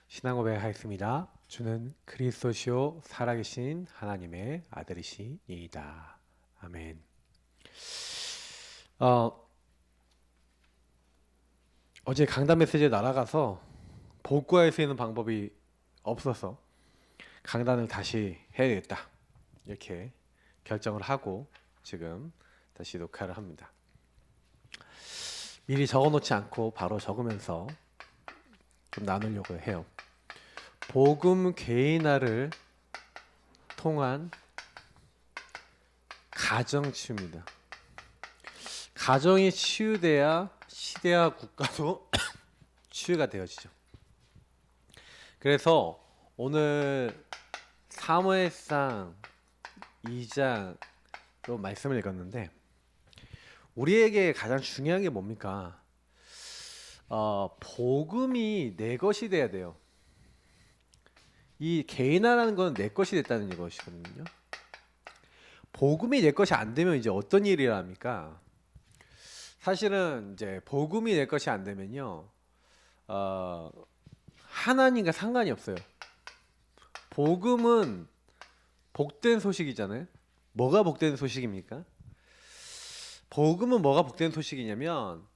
신앙고백 하겠습니다. 주는 그리스도시요 살아계신 하나님의 아들이시니이다. 아멘. 어제 강단 메시지에 날아가서 복구할 수 있는 방법이 없어서 강단을 다시 해야겠다 이렇게 결정을 하고 지금 다시 녹화를 합니다. 미리 적어놓지 않고 바로 적으면서 좀 나누려고 해요. 복음 개인화를 통한 가정 치유입니다. 가정이 치유돼야 시대와 국가도 치유가 되어지죠. 그래서 오늘 사무엘상 2장로 말씀을 읽었는데 우리에게 가장 중요한 게 뭡니까? 복음이 내 것이 돼야 돼요. 이 개인화라는 건 내 것이 됐다는 것이거든요. 복음이 내 것이 안 되면 이제 어떤 일이 일어납니까? 사실은 이제 복음이 내 것이 안 되면요, 하나님과 상관이 없어요. 복음은 복된 소식이잖아요. 뭐가 복된 소식입니까? 복음은 뭐가 복된 소식이냐면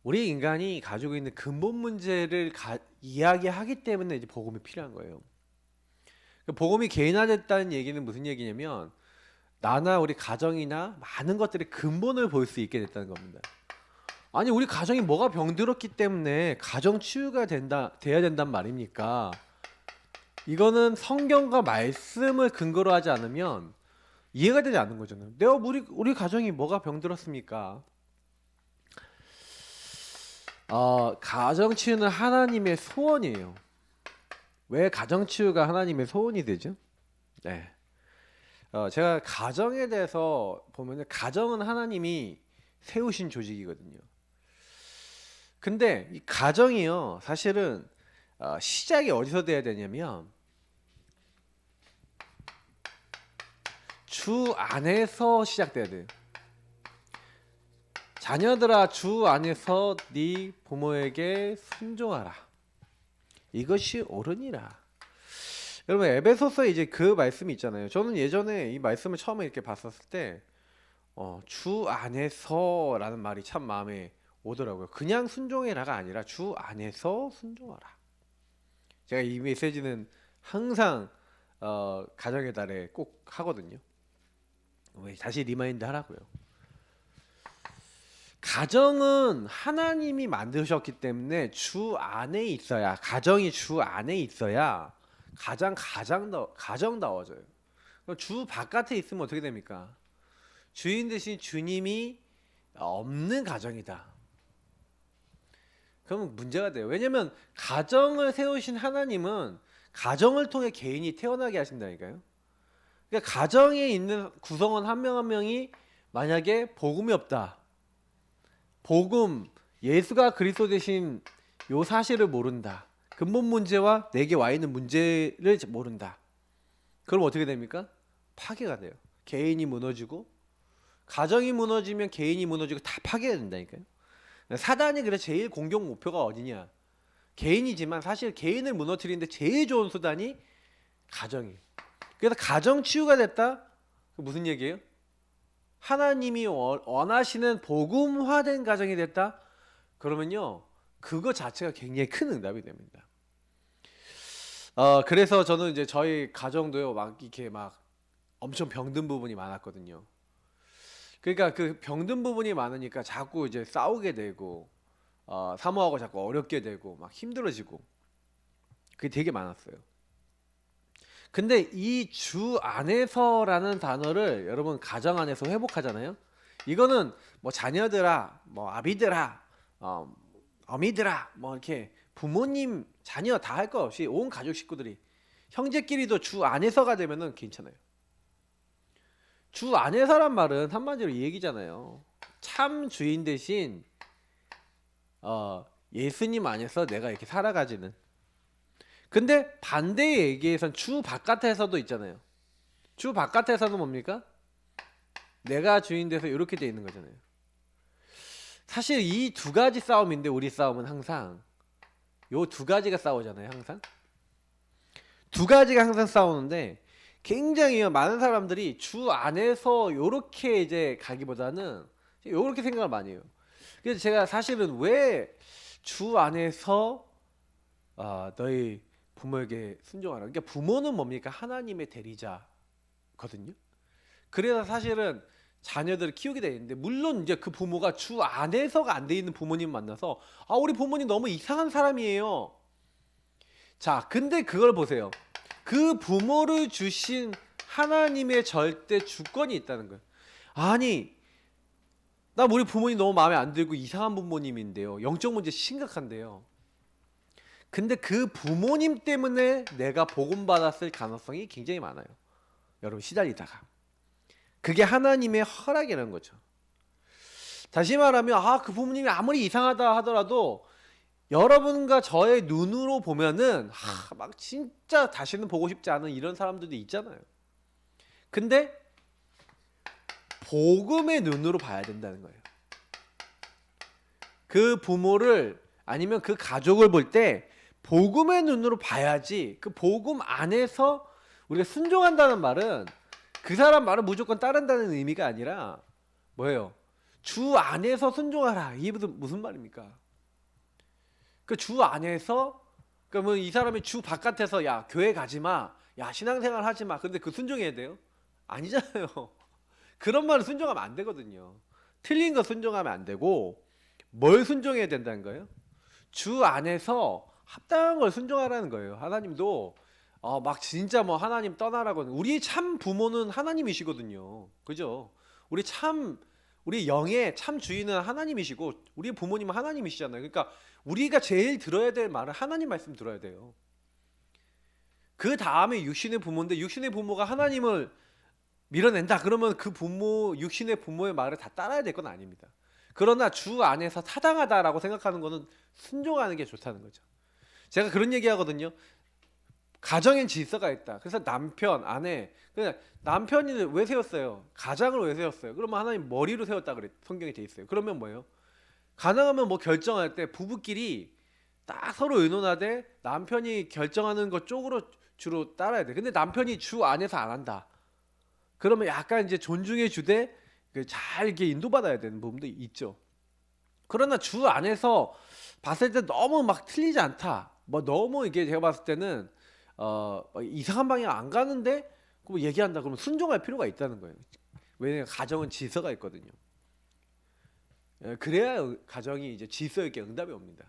우리 인간이 가지고 있는 근본 문제를 이야기하기 때문에 이제 복음이 필요한 거예요. 복음이 개인화됐다는 얘기는 무슨 얘기냐면 나나 우리 가정이나 많은 것들의 근본을 볼 수 있게 됐다는 겁니다. 아니 우리 가정이 뭐가 병들었기 때문에 가정 치유가 돼야 된단 말입니까? 이거는 성경과 말씀을 근거로 하지 않으면 이해가 되지 않는 거잖아요. 내가 우리 가정이 뭐가 병들었습니까? 가정 치유는 하나님의 소원이에요. 왜 가정 치유가 하나님의 소원이 되죠? 네. 제가 가정에 대해서 보면은 가정은 하나님이 세우신 조직이거든요. 근데 이 가정이요, 사실은 시작이 어디서 돼야 되냐면 주 안에서 시작돼야 돼요. 자녀들아, 주 안에서 네 부모에게 순종하라. 이것이 옳으니라. 여러분, 에베소서에 이제 그 말씀이 있잖아요. 저는 예전에 이 말씀을 처음에 이렇게 봤었을 때 주 안에서라는 말이 참 마음에 오더라고요. 그냥 순종해라가 아니라 주 안에서 순종하라. 제가 이 메시지는 항상 가정의 달에 꼭 하거든요. 다시 리마인드 하라고요. 가정은 하나님이 만드셨기 때문에 주 안에 있어야, 가정이 주 안에 있어야 가정다워져요. 주 바깥에 있으면 어떻게 됩니까? 주인 대신 주님이 없는 가정이다. 그러면 문제가 돼요. 왜냐면 가정을 세우신 하나님은 가정을 통해 개인이 태어나게 하신다니까요. 그러니까 가정에 있는 구성원 한 명 한 명이 만약에 복음이 없다, 복음, 예수가 그리스도 되신 요 사실을 모른다, 근본 문제와 내게 와 있는 문제를 모른다, 그럼 어떻게 됩니까? 파괴가 돼요. 개인이 무너지고, 가정이 무너지면 개인이 무너지고 다 파괴가 된다니까요. 사단이 그래 제일 공격 목표가 어디냐? 개인이지만 사실 개인을 무너뜨리는데 제일 좋은 수단이 가정이에요. 그래서 가정 치유가 됐다? 무슨 얘기예요? 하나님이 원하시는 복음화된 가정이 됐다? 그러면요, 그거 자체가 굉장히 큰 응답이 됩니다. 그래서 저는 이제 저희 가정도요, 이렇게 엄청 병든 부분이 많았거든요. 그러니까 그 병든 부분이 많으니까 자꾸 이제 싸우게 되고, 사모하고 자꾸 어렵게 되고, 막 힘들어지고, 그게 되게 많았어요. 근데 이 주 안에서라는 단어를 여러분 가정 안에서 회복하잖아요. 이거는 뭐 자녀들아, 뭐 아비들아, 어미들아, 뭐 이렇게 부모님, 자녀 다 할 거 없이 온 가족 식구들이, 형제끼리도 주 안에서가 되면은 괜찮아요. 주 안에서란 말은 한마디로 이 얘기잖아요. 참 주인 대신 예수님 안에서 내가 이렇게 살아가지는. 근데 반대의 얘기에선 주 바깥에서도 있잖아요. 주 바깥에서는 뭡니까? 내가 주인 돼서 이렇게 돼 있는 거잖아요. 사실 이 두 가지 싸움인데 우리 싸움은 항상 요 두 가지가 싸우잖아요. 항상 두 가지가 항상 싸우는데 굉장히 많은 사람들이 주 안에서 요렇게 이제 가기보다는 요렇게 생각을 많이 해요. 그래서 제가 사실은 왜 주 안에서 너희 부모에게 순종하라. 그러니까 부모는 뭡니까? 하나님의 대리자거든요. 그래서 사실은 자녀들을 키우게 되는데 물론 이제 그 부모가 주 안에서가 안 돼 있는 부모님 만나서 우리 부모님 너무 이상한 사람이에요. 자, 근데 그걸 보세요. 그 부모를 주신 하나님의 절대 주권이 있다는 거예요. 아니, 나 우리 부모님 너무 마음에 안 들고 이상한 부모님인데요. 영적 문제 심각한데요. 근데 그 부모님 때문에 내가 복음 받았을 가능성이 굉장히 많아요. 여러분 시달리다가. 그게 하나님의 허락이라는 거죠. 다시 말하면 그 부모님이 아무리 이상하다 하더라도 여러분과 저의 눈으로 보면은 막 진짜 다시는 보고 싶지 않은 이런 사람들도 있잖아요. 근데 복음의 눈으로 봐야 된다는 거예요. 그 부모를 아니면 그 가족을 볼 때 복음의 눈으로 봐야지. 그 복음 안에서 우리가 순종한다는 말은 그 사람 말을 무조건 따른다는 의미가 아니라 뭐예요? 주 안에서 순종하라. 이게 무슨 말입니까? 그 주 안에서 그러면 이 사람이 주 바깥에서 야 교회 가지 마, 야 신앙생활 하지 마. 근데 그 순종해야 돼요? 아니잖아요. 그런 말은 순종하면 안 되거든요. 틀린 거 순종하면 안 되고 뭘 순종해야 된다는 거예요? 주 안에서 합당한 걸 순종하라는 거예요. 하나님도 막 진짜 뭐 하나님 떠나라고 우리 참 부모는 하나님이시거든요. 그죠? 우리 영의 참 주인은 하나님이시고 우리 부모님은 하나님이시잖아요. 그러니까 우리가 제일 들어야 될 말은 하나님 말씀 들어야 돼요. 그 다음에 육신의 부모인데 육신의 부모가 하나님을 밀어낸다 그러면 그 부모 육신의 부모의 말을 다 따라야 될 건 아닙니다. 그러나 주 안에서 타당하다라고 생각하는 거는 순종하는 게 좋다는 거죠. 제가 그런 얘기 하거든요. 가정엔 질서가 있다. 그래서 남편, 아내, 남편이 왜 세웠어요? 가장을 왜 세웠어요? 그러면 하나님 머리로 세웠다 그래 성경에 돼 있어요. 그러면 뭐예요? 가능하면 뭐 결정할 때 부부끼리 딱 서로 의논하되 남편이 결정하는 것 쪽으로 주로 따라야 돼. 근데 남편이 주 안에서 안 한다. 그러면 약간 이제 존중해 주되 잘 이렇게 인도받아야 되는 부분도 있죠. 그러나 주 안에서 봤을 때 너무 막 틀리지 않다. 뭐 너무 이게 제가 봤을 때는 이상한 방향 안 가는데 뭐 얘기한다 그러면 순종할 필요가 있다는 거예요. 왜냐면 가정은 질서가 있거든요. 그래야 가정이 이제 질서 있게 응답이 옵니다.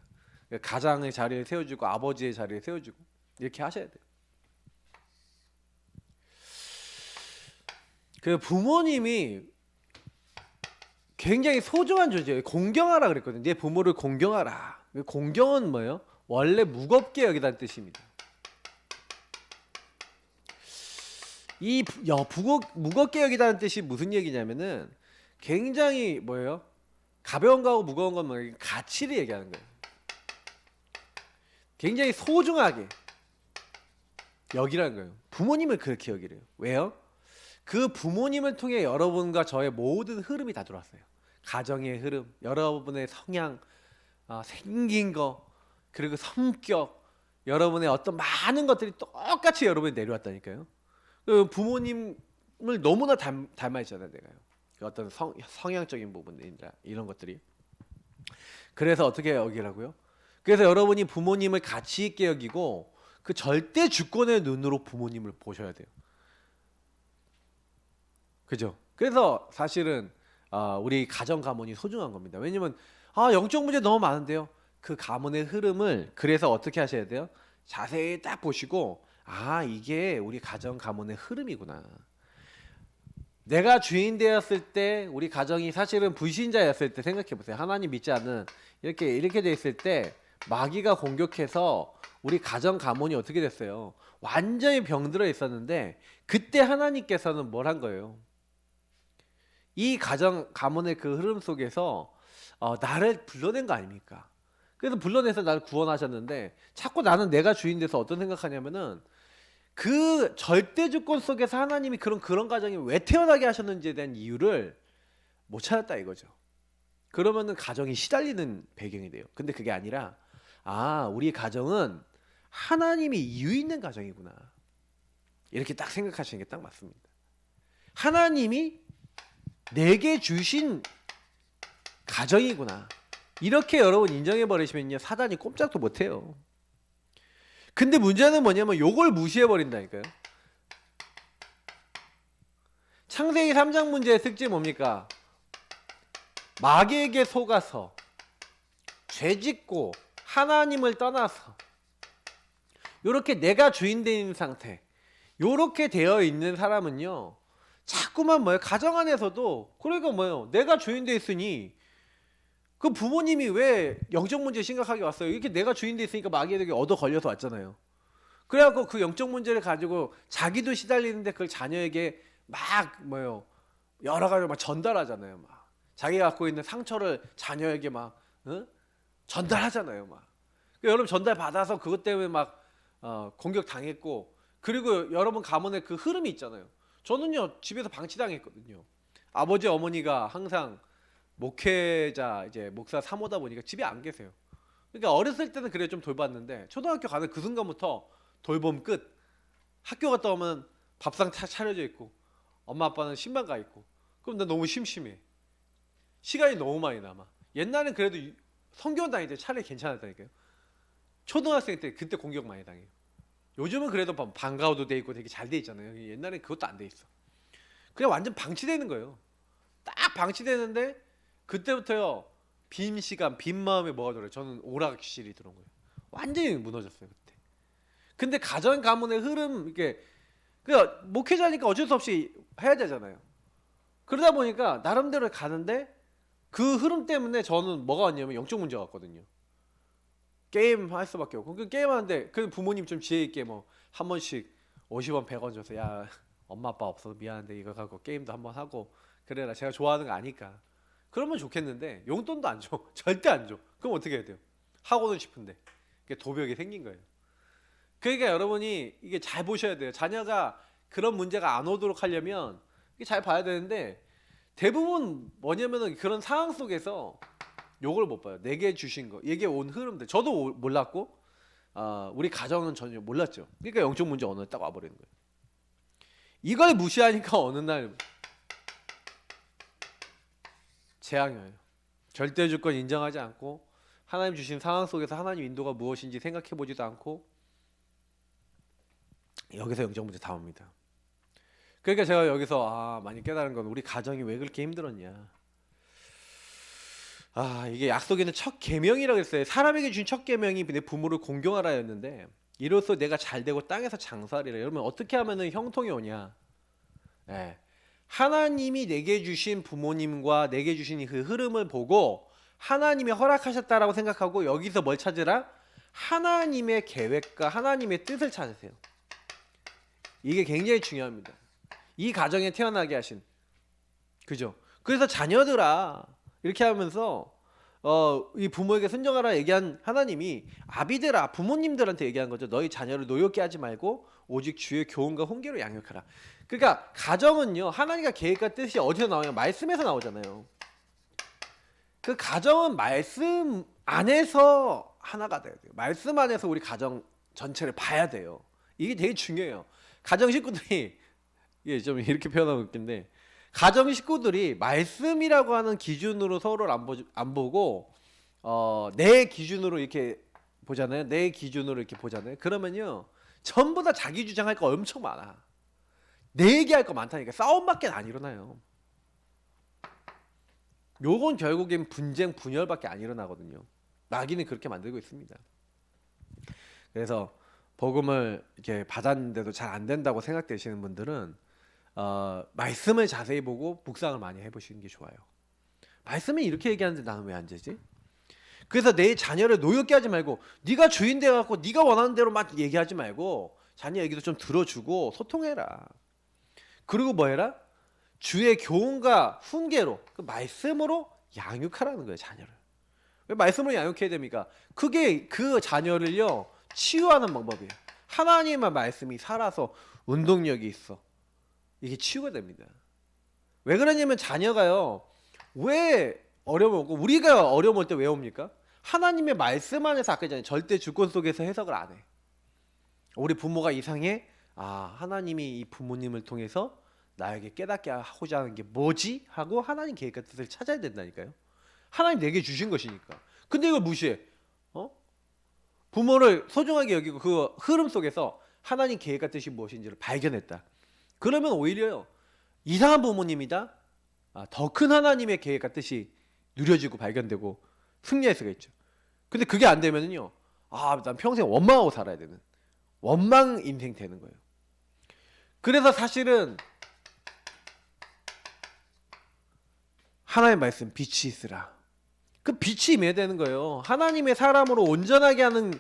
가장의 자리에 세워주고 아버지의 자리에 세워주고 이렇게 하셔야 돼요. 그 부모님이 굉장히 소중한 존재예요. 공경하라 그랬거든요. 내 부모를 공경하라. 공경은 뭐예요? 원래 무겁게 여기다는 뜻입니다. 이 무겁게 여기다는 뜻이 무슨 얘기냐면은 굉장히 뭐예요? 가벼운 거하고 무거운 건 뭐예요? 가치를 얘기하는 거예요. 굉장히 소중하게 여기라는 거예요. 부모님을 그렇게 여기래요. 왜요? 그 부모님을 통해 여러분과 저의 모든 흐름이 다 들어왔어요. 가정의 흐름, 여러분의 성향, 생긴 거, 그리고 성격, 여러분의 어떤 많은 것들이 똑같이 여러분이 내려왔다니까요. 그 부모님을 너무나 닮아 있잖아요, 내가요. 그 어떤 성향적인 부분들이나 이런 것들이. 그래서 어떻게 여기라고요? 그래서 여러분이 부모님을 가치 있게 여기고 그 절대 주권의 눈으로 부모님을 보셔야 돼요. 그죠? 그래서 사실은 우리 가정 가문이 소중한 겁니다. 왜냐면 영적 문제 너무 많은데요. 그 가문의 흐름을 그래서 어떻게 하셔야 돼요? 자세히 딱 보시고 이게 우리 가정 가문의 흐름이구나. 내가 주인 되었을 때 우리 가정이 사실은 불신자였을 때 생각해 보세요. 하나님 믿지 않는 이렇게 돼 있을 때 마귀가 공격해서 우리 가정 가문이 어떻게 됐어요? 완전히 병들어 있었는데 그때 하나님께서는 뭘 한 거예요? 이 가정 가문의 그 흐름 속에서 나를 불러낸 거 아닙니까? 그래서 불러내서 나를 구원하셨는데 자꾸 나는 내가 주인 돼서 어떤 생각하냐면은 그 절대 주권 속에서 하나님이 그런 가정이 왜 태어나게 하셨는지에 대한 이유를 못 찾았다 이거죠. 그러면은 가정이 시달리는 배경이 돼요. 근데 그게 아니라 우리 가정은 하나님이 이유 있는 가정이구나. 이렇게 딱 생각하시는 게 딱 맞습니다. 하나님이 내게 주신 가정이구나. 이렇게 여러분 인정해 버리시면요, 사단이 꼼짝도 못해요. 근데 문제는 뭐냐면 요걸 무시해 버린다니까요. 창세기 3장 문제의 특징이 뭡니까? 마귀에게 속아서 죄짓고 하나님을 떠나서 요렇게 내가 주인 되는 상태, 요렇게 되어 있는 사람은요, 자꾸만 뭐예요? 가정 안에서도, 그러니까 뭐예요? 내가 주인 돼 있으니 그 부모님이 왜 영적 문제 심각하게 왔어요? 이렇게 내가 주인 돼 있으니까 마귀에게 얻어 걸려서 왔잖아요. 그래갖고 그 영적 문제를 가지고 자기도 시달리는데 그걸 자녀에게 막 뭐예요? 여러 가지로 막 전달하잖아요. 막 자기가 갖고 있는 상처를 자녀에게 막 전달하잖아요. 막 여러분 전달 받아서 그것 때문에 막 공격 당했고, 그리고 여러분 가문의 그 흐름이 있잖아요. 저는요 집에서 방치당했거든요. 아버지 어머니가 항상 목회자 이제 목사 사모다 보니까 집에 안 계세요. 그러니까 어렸을 때는 그래 좀 돌봤는데 초등학교 가는 그 순간부터 돌봄 끝. 학교 갔다 오면 밥상 차려져 있고 엄마 아빠는 신방 가 있고, 그럼 나 너무 심심해. 시간이 너무 많이 남아. 옛날엔 그래도 성경 다닐 때 차라리 괜찮았다니까요. 초등학생 때 그때 공격 많이 당해요. 요즘은 그래도 방과후도 돼 있고 되게 잘 돼 있잖아요. 옛날엔 그것도 안 돼 있어. 그냥 완전 방치되는 거예요. 딱 방치되는데 그때부터요, 빈 시간, 빈 마음에 뭐가 들어요? 저는 오락실이 들어온 거예요. 완전히 무너졌어요 그때. 근데 가정 가문의 흐름, 이게 그러니까 목회자니까 어쩔 수 없이 해야 되잖아요. 그러다 보니까 나름대로 가는데 그 흐름 때문에 저는 뭐가 왔냐면 영적 문제가 왔거든요. 게임 할 수밖에 없고, 그 게임 하는데 그 부모님 좀 지혜 있게 뭐 한 번씩 50원 100원 줘서, 야 엄마 아빠 없어서 미안한데 이거 갖고 게임도 한번 하고 그래라, 제가 좋아하는 거 아니까. 그러면 좋겠는데 용돈도 안 줘. 절대 안 줘. 그럼 어떻게 해야 돼요? 하고는 싶은데 그게 도벽이 생긴 거예요. 그러니까 여러분이 이게 잘 보셔야 돼요. 자녀가 그런 문제가 안 오도록 하려면 이게 잘 봐야 되는데, 대부분 뭐냐면은 그런 상황 속에서 요걸 못 봐요. 내게 주신 거, 얘게 온 흐름들. 저도 몰랐고 우리 가정은 전혀 몰랐죠. 그러니까 영적 문제 어느 날 딱 와버리는 거예요. 이걸 무시하니까 어느 날 재앙이에요. 절대 주권 인정하지 않고 하나님 주신 상황 속에서 하나님 인도가 무엇인지 생각해 보지도 않고, 여기서 영적 문제 다 옵니다. 그러니까 제가 여기서 많이 깨달은 건, 우리 가정이 왜 그렇게 힘들었냐. 이게 약속에는 첫 계명이라고 했어요. 사람에게 주신 첫 계명이 내 부모를 공경하라였는데, 이로써 내가 잘되고 땅에서 장사하리라. 여러분 어떻게 하면은 형통이 오냐? 네. 하나님이 내게 주신 부모님과 내게 주신 그 흐름을 보고 하나님이 허락하셨다라고 생각하고 여기서 뭘 찾으라? 하나님의 계획과 하나님의 뜻을 찾으세요. 이게 굉장히 중요합니다. 이 가정에 태어나게 하신, 그죠? 그래서 자녀들아 이렇게 하면서 이 부모에게 순종하라 얘기한 하나님이 아비들아, 부모님들한테 얘기한 거죠. 너희 자녀를 노엽게 하지 말고 오직 주의 교훈과 훈계로 양육하라. 그러니까 가정은요, 하나님과 계획과 뜻이 어디서 나와요? 말씀에서 나오잖아요. 그 가정은 말씀 안에서 하나가 돼야 돼요. 말씀 안에서 우리 가정 전체를 봐야 돼요. 이게 되게 중요해요. 가정 식구들이, 이게 좀 이렇게 표현하면 웃긴데, 가정 식구들이 말씀이라고 하는 기준으로 서로를 안 보고 내 기준으로 이렇게 보잖아요. 내 기준으로 이렇게 보잖아요. 그러면요, 전부 다 자기 주장할 거 엄청 많아. 내 얘기할 거 많다니까. 싸움밖에 안 일어나요. 요건 결국엔 분쟁 분열밖에 안 일어나거든요. 마귀는 그렇게 만들고 있습니다. 그래서 복음을 이렇게 받았는데도 잘 안 된다고 생각되시는 분들은 말씀을 자세히 보고 묵상을 많이 해보시는 게 좋아요. 말씀이 이렇게 얘기하는데 나는 왜 안 되지? 그래서 내 자녀를 노엽게 하지 말고, 네가 주인 돼갖고 네가 원하는 대로만 얘기하지 말고 자녀 얘기도 좀 들어주고 소통해라. 그리고 뭐 해라? 주의 교훈과 훈계로, 그 말씀으로 양육하라는 거예요, 자녀를. 왜 말씀으로 양육해야 됩니까? 그게 그 자녀를요 치유하는 방법이에요. 하나님의 말씀이 살아서 운동력이 있어. 이게 치유가 됩니다. 왜 그러냐면 자녀가요, 왜 어려움을 오고, 우리가 어려움 올 때 왜 옵니까? 하나님의 말씀 안에서, 아까 전에 절대 주권 속에서 해석을 안 해. 우리 부모가 이상해. 아, 하나님이 이 부모님을 통해서 나에게 깨닫게 하고자 하는 게 뭐지? 하고 하나님 계획과 뜻을 찾아야 된다니까요. 하나님 내게 주신 것이니까. 근데 이걸 무시해. 어? 부모를 소중하게 여기고 그 흐름 속에서 하나님 계획과 뜻이 무엇인지를 발견했다. 그러면 오히려 이상한 부모님이다. 아, 더 큰 하나님의 계획과 뜻이 누려지고 발견되고 승리할 수가 있죠. 근데 그게 안 되면은요. 아, 난 평생 원망하고 살아야 되는 원망 인생 되는 거예요. 그래서 사실은 하나님의 말씀 빛이 있으라. 그 빛이 임해야 되는 거예요. 하나님의 사람으로 온전하게 하는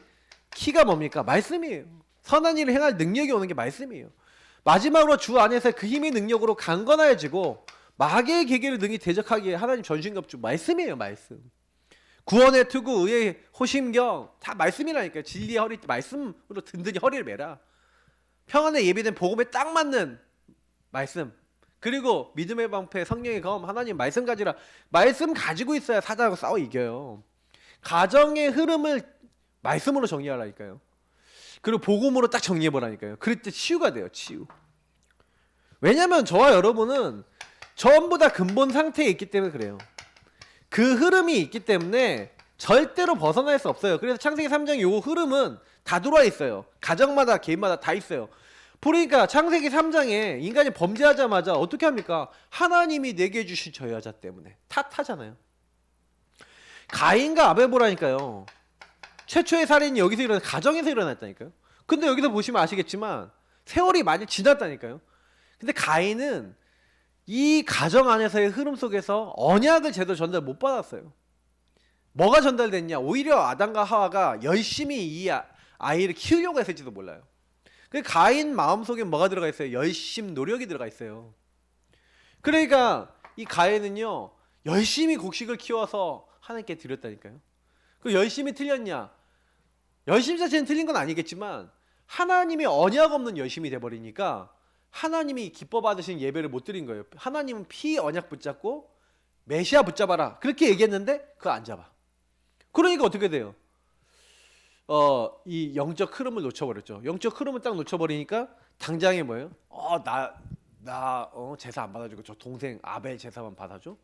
키가 뭡니까? 말씀이에요. 선한 일을 행할 능력이 오는 게 말씀이에요. 마지막으로 주 안에서 그 힘의 능력으로 강건해지고 마귀의 계계를 능히 대적하기에 하나님 전신갑주 말씀이에요. 말씀. 구원의 투구, 의의 호심경 다 말씀이라니까요. 진리의 허리 말씀으로 든든히 허리를 매라. 평안에 예비된 복음에 딱 맞는 말씀. 그리고 믿음의 방패 성령의 검 하나님 말씀 가지라. 말씀 가지고 있어야 사단하고 싸워 이겨요. 가정의 흐름을 말씀으로 정리하라니까요. 그리고 복음으로 딱 정리해보라니까요. 그럴 때 치유가 돼요. 치유. 왜냐면 저와 여러분은 전부 다 근본 상태에 있기 때문에 그래요. 그 흐름이 있기 때문에 절대로 벗어날 수 없어요. 그래서 창세기 3장 요 흐름은 다 들어와 있어요. 가정마다 개인마다 다 있어요. 그러니까 창세기 3장에 인간이 범죄하자마자 어떻게 합니까? 하나님이 내게 주신 저 여자 때문에 탓하잖아요. 가인과 아벨 보라니까요. 최초의 살인이 여기서 일어나 가정에서 일어났다니까요. 근데 여기서 보시면 아시겠지만 세월이 많이 지났다니까요. 근데 가인은 이 가정 안에서의 흐름 속에서 언약을 제대로 전달 못 받았어요. 뭐가 전달됐냐? 오히려 아담과 하와가 열심히 이 아이를 키우려고 했을지도 몰라요. 그 가인 마음속에 뭐가 들어가 있어요? 열심 노력이 들어가 있어요. 그러니까 이 가인은요 열심히 곡식을 키워서 하나님께 드렸다니까요. 그 열심히 틀렸냐? 열심 자체는 틀린 건 아니겠지만 하나님의 언약 없는 열심이 돼버리니까 하나님이 기뻐 받으신 예배를 못 드린 거예요. 하나님은 피 언약 붙잡고 메시아 붙잡아라 그렇게 얘기했는데 그거 안 잡아. 그러니까 어떻게 돼요? 이 영적 흐름을 놓쳐버렸죠. 영적 흐름을 딱 놓쳐버리니까 당장에 뭐예요? 제사 안 받아주고 저 동생 아벨 제사만 받아줘?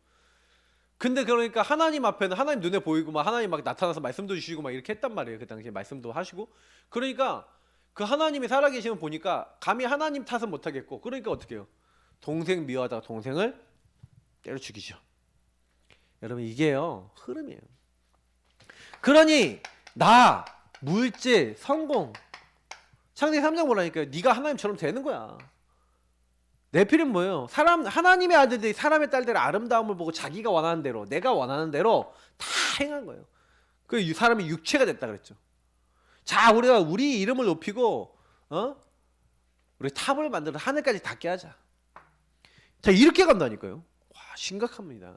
근데 그러니까 하나님 앞에는 하나님 눈에 보이고 막 하나님 막 나타나서 말씀도 주시고 막 이렇게 했단 말이에요. 그 당시에 말씀도 하시고. 그러니까 그 하나님이 살아계시면 보니까 감히 하나님 탓은 못하겠고 그러니까 어떻게 해요? 동생 미워하다가 동생을 때려 죽이죠. 여러분 이게요 흐름이에요. 그러니 나 물질 성공 창세기 3장 보라니까요. 네가 하나님처럼 되는 거야. 네필은 뭐예요? 하나님의 아들들이 사람의 딸들의 아름다움을 보고 자기가 원하는 대로 내가 원하는 대로 다 행한 거예요. 그 사람이 육체가 됐다 그랬죠. 자 우리가 우리 이름을 높이고 우리 탑을 만들어 하늘까지 닿게 하자. 자 이렇게 간다니까요. 와 심각합니다.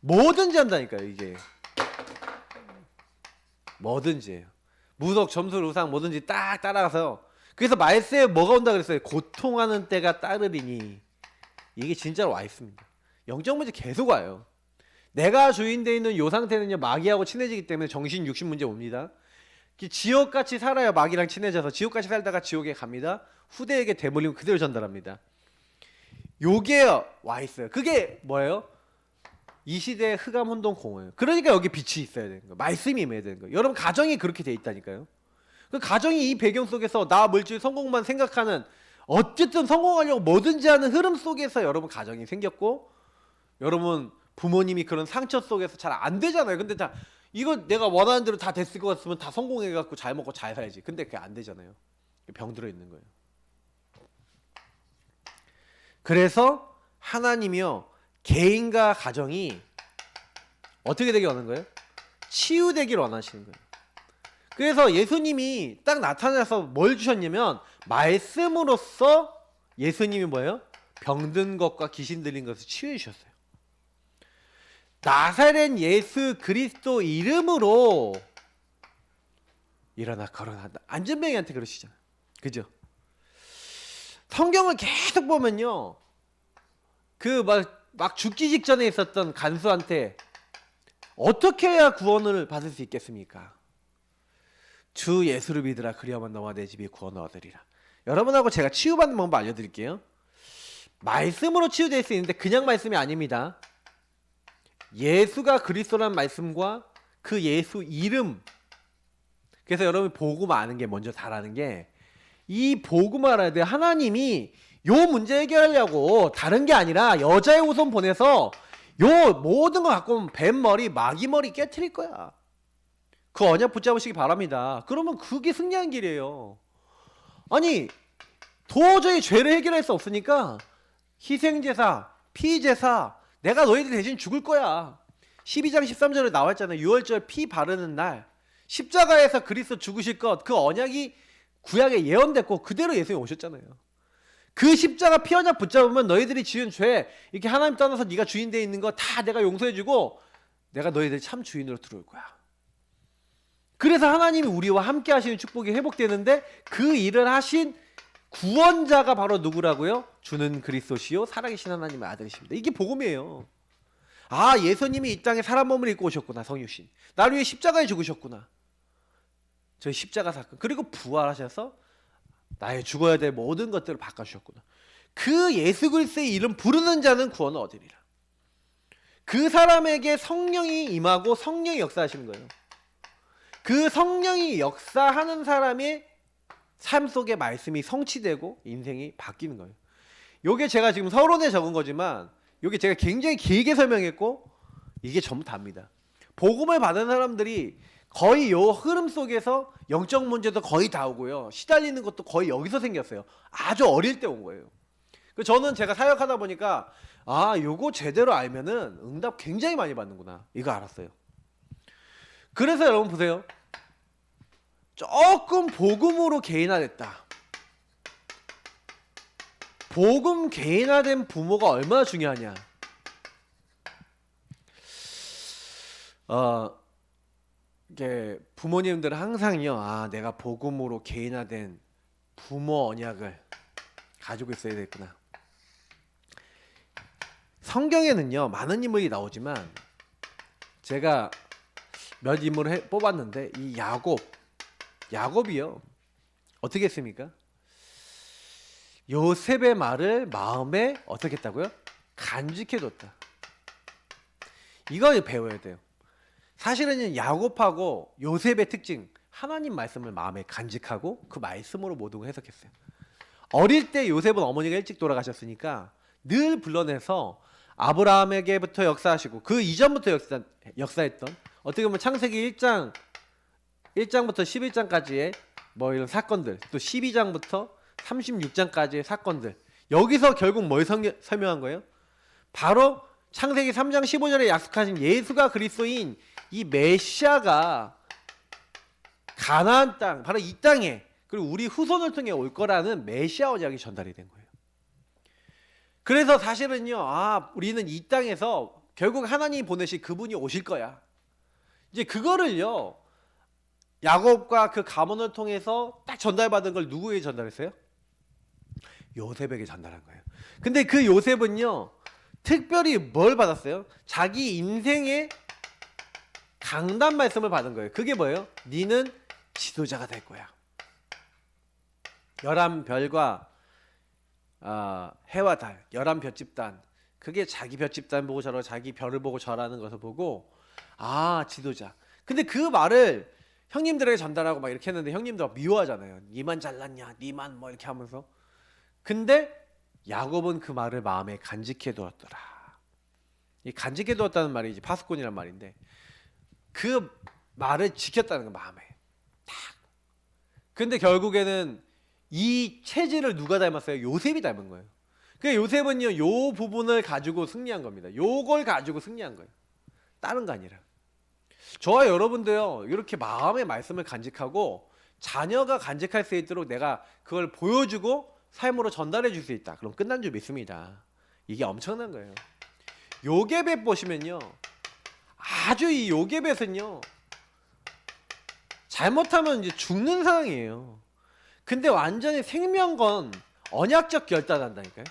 뭐든지 한다니까요. 이게 뭐든지 무속 점술 우상 뭐든지 딱 따라가서 그래서 말세에 뭐가 온다 그랬어요? 고통하는 때가 따르리니. 이게 진짜로 와 있습니다. 영적 문제 계속 와요. 내가 주인되어 있는 요 상태는요 마귀하고 친해지기 때문에 정신 육신 문제 옵니다. 지옥같이 살아요. 마귀랑 친해져서 지옥같이 살다가 지옥에 갑니다. 후대에게 대물림 그대로 전달합니다. 요게 와 있어요. 그게 뭐예요? 이 시대의 흑암 혼돈 공허예요. 그러니까 여기 빛이 있어야 되는 거예요. 말씀이 임해야 되는 거예요. 여러분 가정이 그렇게 돼 있다니까요. 그 가정이 이 배경 속에서 나 물질 성공만 생각하는 어쨌든 성공하려고 뭐든지 하는 흐름 속에서 여러분 가정이 생겼고 여러분 부모님이 그런 상처 속에서 잘 안 되잖아요. 근데 다 이거 내가 원하는 대로 다 됐을 것 같으면 다 성공해갖고 잘 먹고 잘 살지. 근데 그게 안 되잖아요. 병 들어 있는 거예요. 그래서 하나님이요 개인과 가정이 어떻게 되길 원하는 거예요? 치유되길 원하시는 거예요. 그래서 예수님이 딱 나타나서 뭘 주셨냐면 말씀으로써 예수님이 뭐예요? 병든 것과 귀신 들린 것을 치유해 주셨어요. 나사렛 예수 그리스도 이름으로 일어나 걸어간다. 안전뱅이한테 그러시잖아요. 그죠? 성경을 계속 보면요. 그 막 죽기 직전에 있었던 간수한테 어떻게 해야 구원을 받을 수 있겠습니까? 주 예수를 믿으라 그리하면 너와 내 집이 구원을 얻으리라. 여러분하고 제가 치유받는 방법 알려드릴게요. 말씀으로 치유될 수 있는데 그냥 말씀이 아닙니다. 예수가 그리스도라는 말씀과 그 예수 이름. 그래서 여러분 복음 아는 게 먼저 잘하는 게, 이 복음 알아야 돼. 하나님이 요 문제 해결하려고 다른 게 아니라 여자의 후손 보내서 요 모든 거 갖고 오면 뱀머리 마귀머리 깨트릴 거야. 그 언약 붙잡으시기 바랍니다. 그러면 그게 승리하는 길이에요. 아니 도저히 죄를 해결할 수 없으니까 희생제사, 피제사, 내가 너희들 대신 죽을 거야. 12장 13절에 나와있잖아요. 6월절 피 바르는 날 십자가에서 그리스도 죽으실 것, 그 언약이 구약에 예언됐고 그대로 예수님이 오셨잖아요. 그 십자가 피 언약 붙잡으면 너희들이 지은 죄, 이렇게 하나님 떠나서 네가 주인 돼 있는 거 다 내가 용서해주고 내가 너희들 참 주인으로 들어올 거야. 그래서 하나님이 우리와 함께 하시는 축복이 회복되는데, 그 일을 하신 구원자가 바로 누구라고요? 주는 그리스도시요 살아계신 하나님의 아들이십니다. 이게 복음이에요. 아, 예수님이 이 땅에 사람 몸을 입고 오셨구나. 성육신 나를 위해 십자가에 죽으셨구나. 저희 십자가 사건, 그리고 부활하셔서 나의 죽어야 될 모든 것들을 바꿔주셨구나. 그 예수 그리스도의 이름 부르는 자는 구원을 얻으리라. 그 사람에게 성령이 임하고 성령이 역사하시는 거예요. 그 성령이 역사하는 사람의 삶 속에 말씀이 성취되고 인생이 바뀌는 거예요. 요게 제가 지금 서론에 적은 거지만 요게 제가 굉장히 길게 설명했고 이게 전부 답니다. 복음을 받은 사람들이 거의 요 흐름 속에서 영적 문제도 거의 다 오고요. 시달리는 것도 거의 여기서 생겼어요. 아주 어릴 때 온 거예요. 저는 제가 사역하다 보니까 아, 요거 제대로 알면은 응답 굉장히 많이 받는구나, 이거 알았어요. 그래서 여러분 보세요. 조금 복음으로 개인화됐다. 복음 개인화된 부모가 얼마나 중요하냐. 이게 부모님들은 항상요, 아, 내가 복음으로 개인화된 부모 언약을 가지고 있어야 되겠구나. 성경에는요 많은 인물이 나오지만 제가 몇 인물을 뽑았는데, 이 야곱이요 어떻게 했습니까? 요셉의 말을 마음에 어떻게 했다고요? 간직해뒀다. 이거 배워야 돼요. 사실은 야곱하고 요셉의 특징, 하나님 말씀을 마음에 간직하고 그 말씀으로 모든 걸 해석했어요. 어릴 때 요셉은 어머니가 일찍 돌아가셨으니까 늘 불러내서 아브라함에게부터 역사하시고 그 이전부터 역사했던, 어떻게 보면 창세기 1장부터 11장까지의 뭐 이런 사건들, 또 12장부터 36장까지의 사건들, 여기서 결국 뭘 설명한 거예요? 바로 창세기 3장 15절에 약속하신 예수가 그리스도인 이 메시아가 가나안 땅, 바로 이 땅에, 그리고 우리 후손을 통해 올 거라는 메시아 언약이 전달이 된 거예요. 그래서 사실은요, 아, 우리는 이 땅에서 결국 하나님이 보내신 그분이 오실 거야. 이제 그거를요, 야곱과 그 가문을 통해서 딱 전달받은 걸 누구에게 전달했어요? 요셉에게 전달한 거예요. 근데 그 요셉은요, 특별히 뭘 받았어요? 자기 인생의 강단 말씀을 받은 거예요. 그게 뭐예요? 니는 지도자가 될 거야. 11별과 해와 달, 11볏집단, 그게 자기 볏집단 보고 절하고 자기 별을 보고 절하는 것을 보고, 아, 지도자. 근데 그 말을 형님들에게 전달하고 막 이렇게 했는데 형님들 미워하잖아요. 니만 잘났냐, 니만 뭐 이렇게 하면서. 근데 야곱은 그 말을 마음에 간직해 두었더라. 이 간직해 두었다는 말이 이제 파스콘이란 말인데, 그 말을 지켰다는 거, 마음에 딱. 근데 결국에는 이 체질을 누가 닮았어요? 요셉이 닮은 거예요. 그러니까 요셉은요, 요 부분을 가지고 승리한 겁니다. 요걸 가지고 승리한 거예요. 다른 거 아니라. 저와 여러분도요, 이렇게 마음의 말씀을 간직하고 자녀가 간직할 수 있도록 내가 그걸 보여주고 삶으로 전달해 줄 수 있다. 그럼 끝난 줄 믿습니다. 이게 엄청난 거예요. 요게벳 보시면요, 아주 이 요게벳은요, 잘못하면 이제 죽는 상황이에요. 근데 완전히 생명건 언약적 결단한다니까요.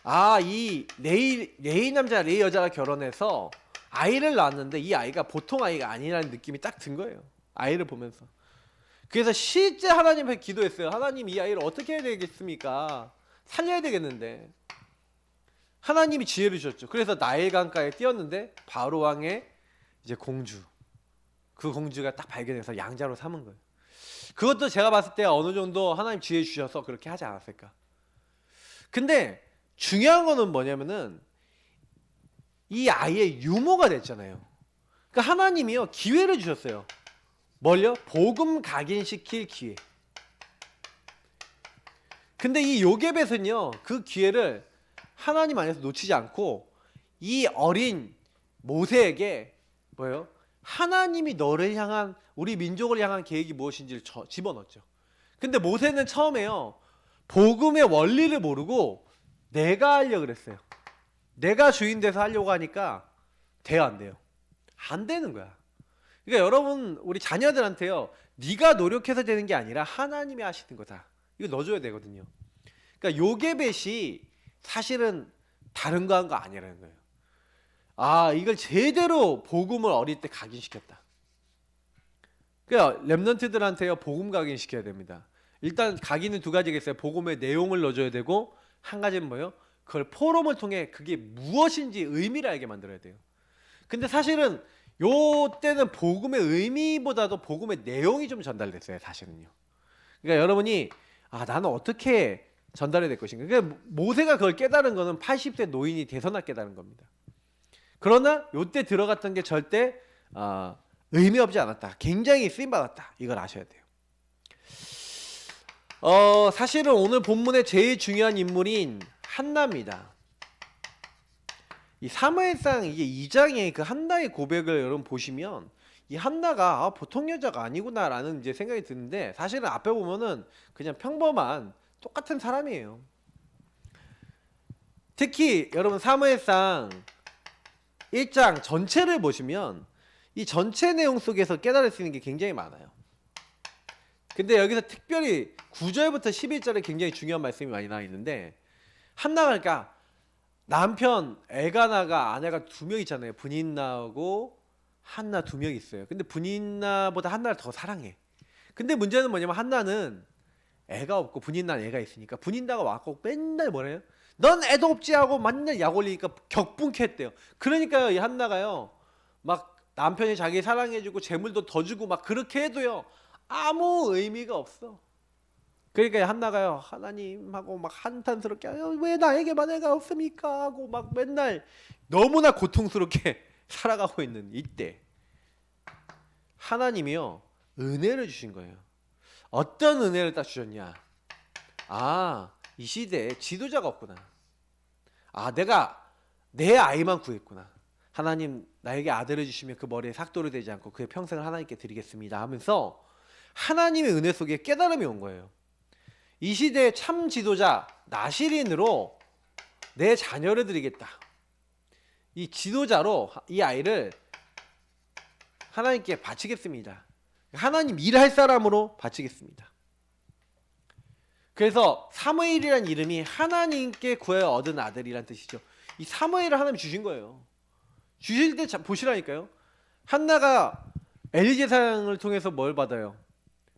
아, 이 레이 남자 레이 여자가 결혼해서 아이를 낳았는데 이 아이가 보통 아이가 아니라는 느낌이 딱 든 거예요. 아이를 보면서 그래서 실제 하나님 앞에 기도했어요. 하나님, 이 아이를 어떻게 해야 되겠습니까? 살려야 되겠는데. 하나님이 지혜를 주셨죠. 그래서 나일 강가에 띄었는데 바로 왕의 이제 공주, 그 공주가 딱 발견해서 양자로 삼은 거예요. 그것도 제가 봤을 때 어느 정도 하나님 지혜 주셔서 그렇게 하지 않았을까. 근데 중요한 거는 뭐냐면은 이 아이의 유모가 됐잖아요. 그러니까 하나님이요 기회를 주셨어요. 뭘요? 복음 각인시킬 기회. 근데 이 요게벳은요 그 기회를 하나님 안에서 놓치지 않고 이 어린 모세에게 뭐예요? 하나님이 너를 향한, 우리 민족을 향한 계획이 무엇인지를 집어넣었죠. 근데 모세는 처음에요 복음의 원리를 모르고 내가 하려고 그랬어요. 내가 주인 돼서 하려고 하니까 돼요, 안 돼요? 안 되는 거야. 그러니까 여러분, 우리 자녀들한테요 네가 노력해서 되는 게 아니라 하나님이 하시는 거다, 이거 넣어줘야 되거든요. 그러니까 요게벳이 사실은 다른 거 한 거 아니라는 거예요. 아, 이걸 제대로 복음을 어릴 때 각인시켰다. 그러니까 렘넌트들한테요 복음 각인시켜야 됩니다. 일단 각인은 두 가지가 있어요. 복음의 내용을 넣어줘야 되고, 한 가지는 뭐예요? 그걸 포럼을 통해 그게 무엇인지 의미를 알게 만들어야 돼요. 근데 사실은 요 때는 복음의 의미보다도 복음의 내용이 좀 전달됐어요, 사실은요. 그러니까 여러분이 나는 어떻게 전달이 될 것인가. 그러니까 모세가 그걸 깨달은 거는 80세 노인이 돼서나 깨달은 겁니다. 그러나 요때 들어갔던 게 절대 의미 없지 않았다. 굉장히 쓰임 받았다. 이걸 아셔야 돼요. 사실은 오늘 본문의 제일 중요한 인물인 한나입니다. 이 사무엘상 이게 2장의 그 한나의 고백을 여러분 보시면 이 한나가 보통 여자가 아니구나라는 이제 생각이 드는데, 사실은 앞에 보면은 그냥 평범한 똑같은 사람이에요. 특히 여러분 사무엘상 1장 전체를 보시면 이 전체 내용 속에서 깨달을 수 있는 게 굉장히 많아요. 근데 여기서 특별히 9절부터 11절에 굉장히 중요한 말씀이 많이 나와 있는데, 한나가 그러니까 남편 엘가나가 아내가 2명 있잖아요. 분인나하고 한나 2명 있어요. 근데 분인나보다 한나를 더 사랑해. 근데 문제는 뭐냐면 한나는 애가 없고 분인나는 애가 있으니까 분인나가 와갖고 맨날 뭐래요? 넌 애도 없지 하고 맨날 약 올리니까 격분케 했대요. 그러니까요 이 한나가요 막 남편이 자기 사랑해주고 재물도 더 주고 막 그렇게 해도요 아무 의미가 없어. 그러니까 한나가요 하나님하고 막 한탄스럽게 왜 나에게만 애가 없습니까 하고 막 맨날 너무나 고통스럽게 살아가고 있는 이때 하나님이요 은혜를 주신 거예요. 어떤 은혜를 딱 주셨냐. 이 시대에 지도자가 없구나. 내가 내 아이만 구했구나. 하나님 나에게 아들을 주시면 그 머리에 삭도를 대지 않고 그의 평생을 하나님께 드리겠습니다 하면서 하나님의 은혜 속에 깨달음이 온 거예요. 이 시대의 참 지도자 나시린으로 내 자녀를 드리겠다. 이 지도자로 이 아이를 하나님께 바치겠습니다. 하나님 일할 사람으로 바치겠습니다. 그래서 사무엘이란 이름이 하나님께 구하여 얻은 아들이란 뜻이죠. 이 사무엘을 하나님 주신 거예요. 주실 때 보시라니까요. 한나가 엘리 제사장을 통해서 뭘 받아요?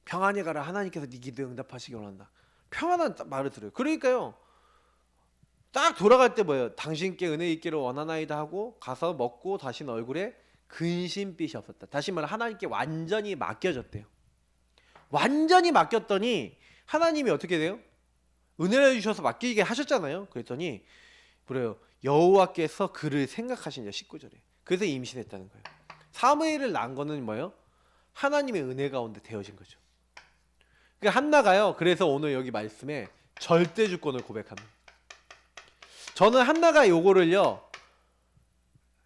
평안히 가라. 하나님께서 네 기도에 응답하시기 원한다. 평안한 말을 들어요. 그러니까요. 딱 돌아갈 때 뭐예요? 당신께 은혜 있기를 원하나이다 하고 가서 먹고 다시는 얼굴에 근심빛이 없었다. 다시 말해 하나님께 완전히 맡겨졌대요. 완전히 맡겼더니 하나님이 어떻게 돼요? 은혜를 주셔서 맡기게 하셨잖아요. 그랬더니 그래요. 여호와께서 그를 생각하신다. 19절에. 그래서 임신했다는 거예요. 사무엘을 낳은 거는 뭐예요? 하나님의 은혜 가운데 되어진 거죠. 그러니까 한나가요. 그래서 오늘 여기 말씀에 절대 주권을 고백합니다. 저는 한나가 요거를요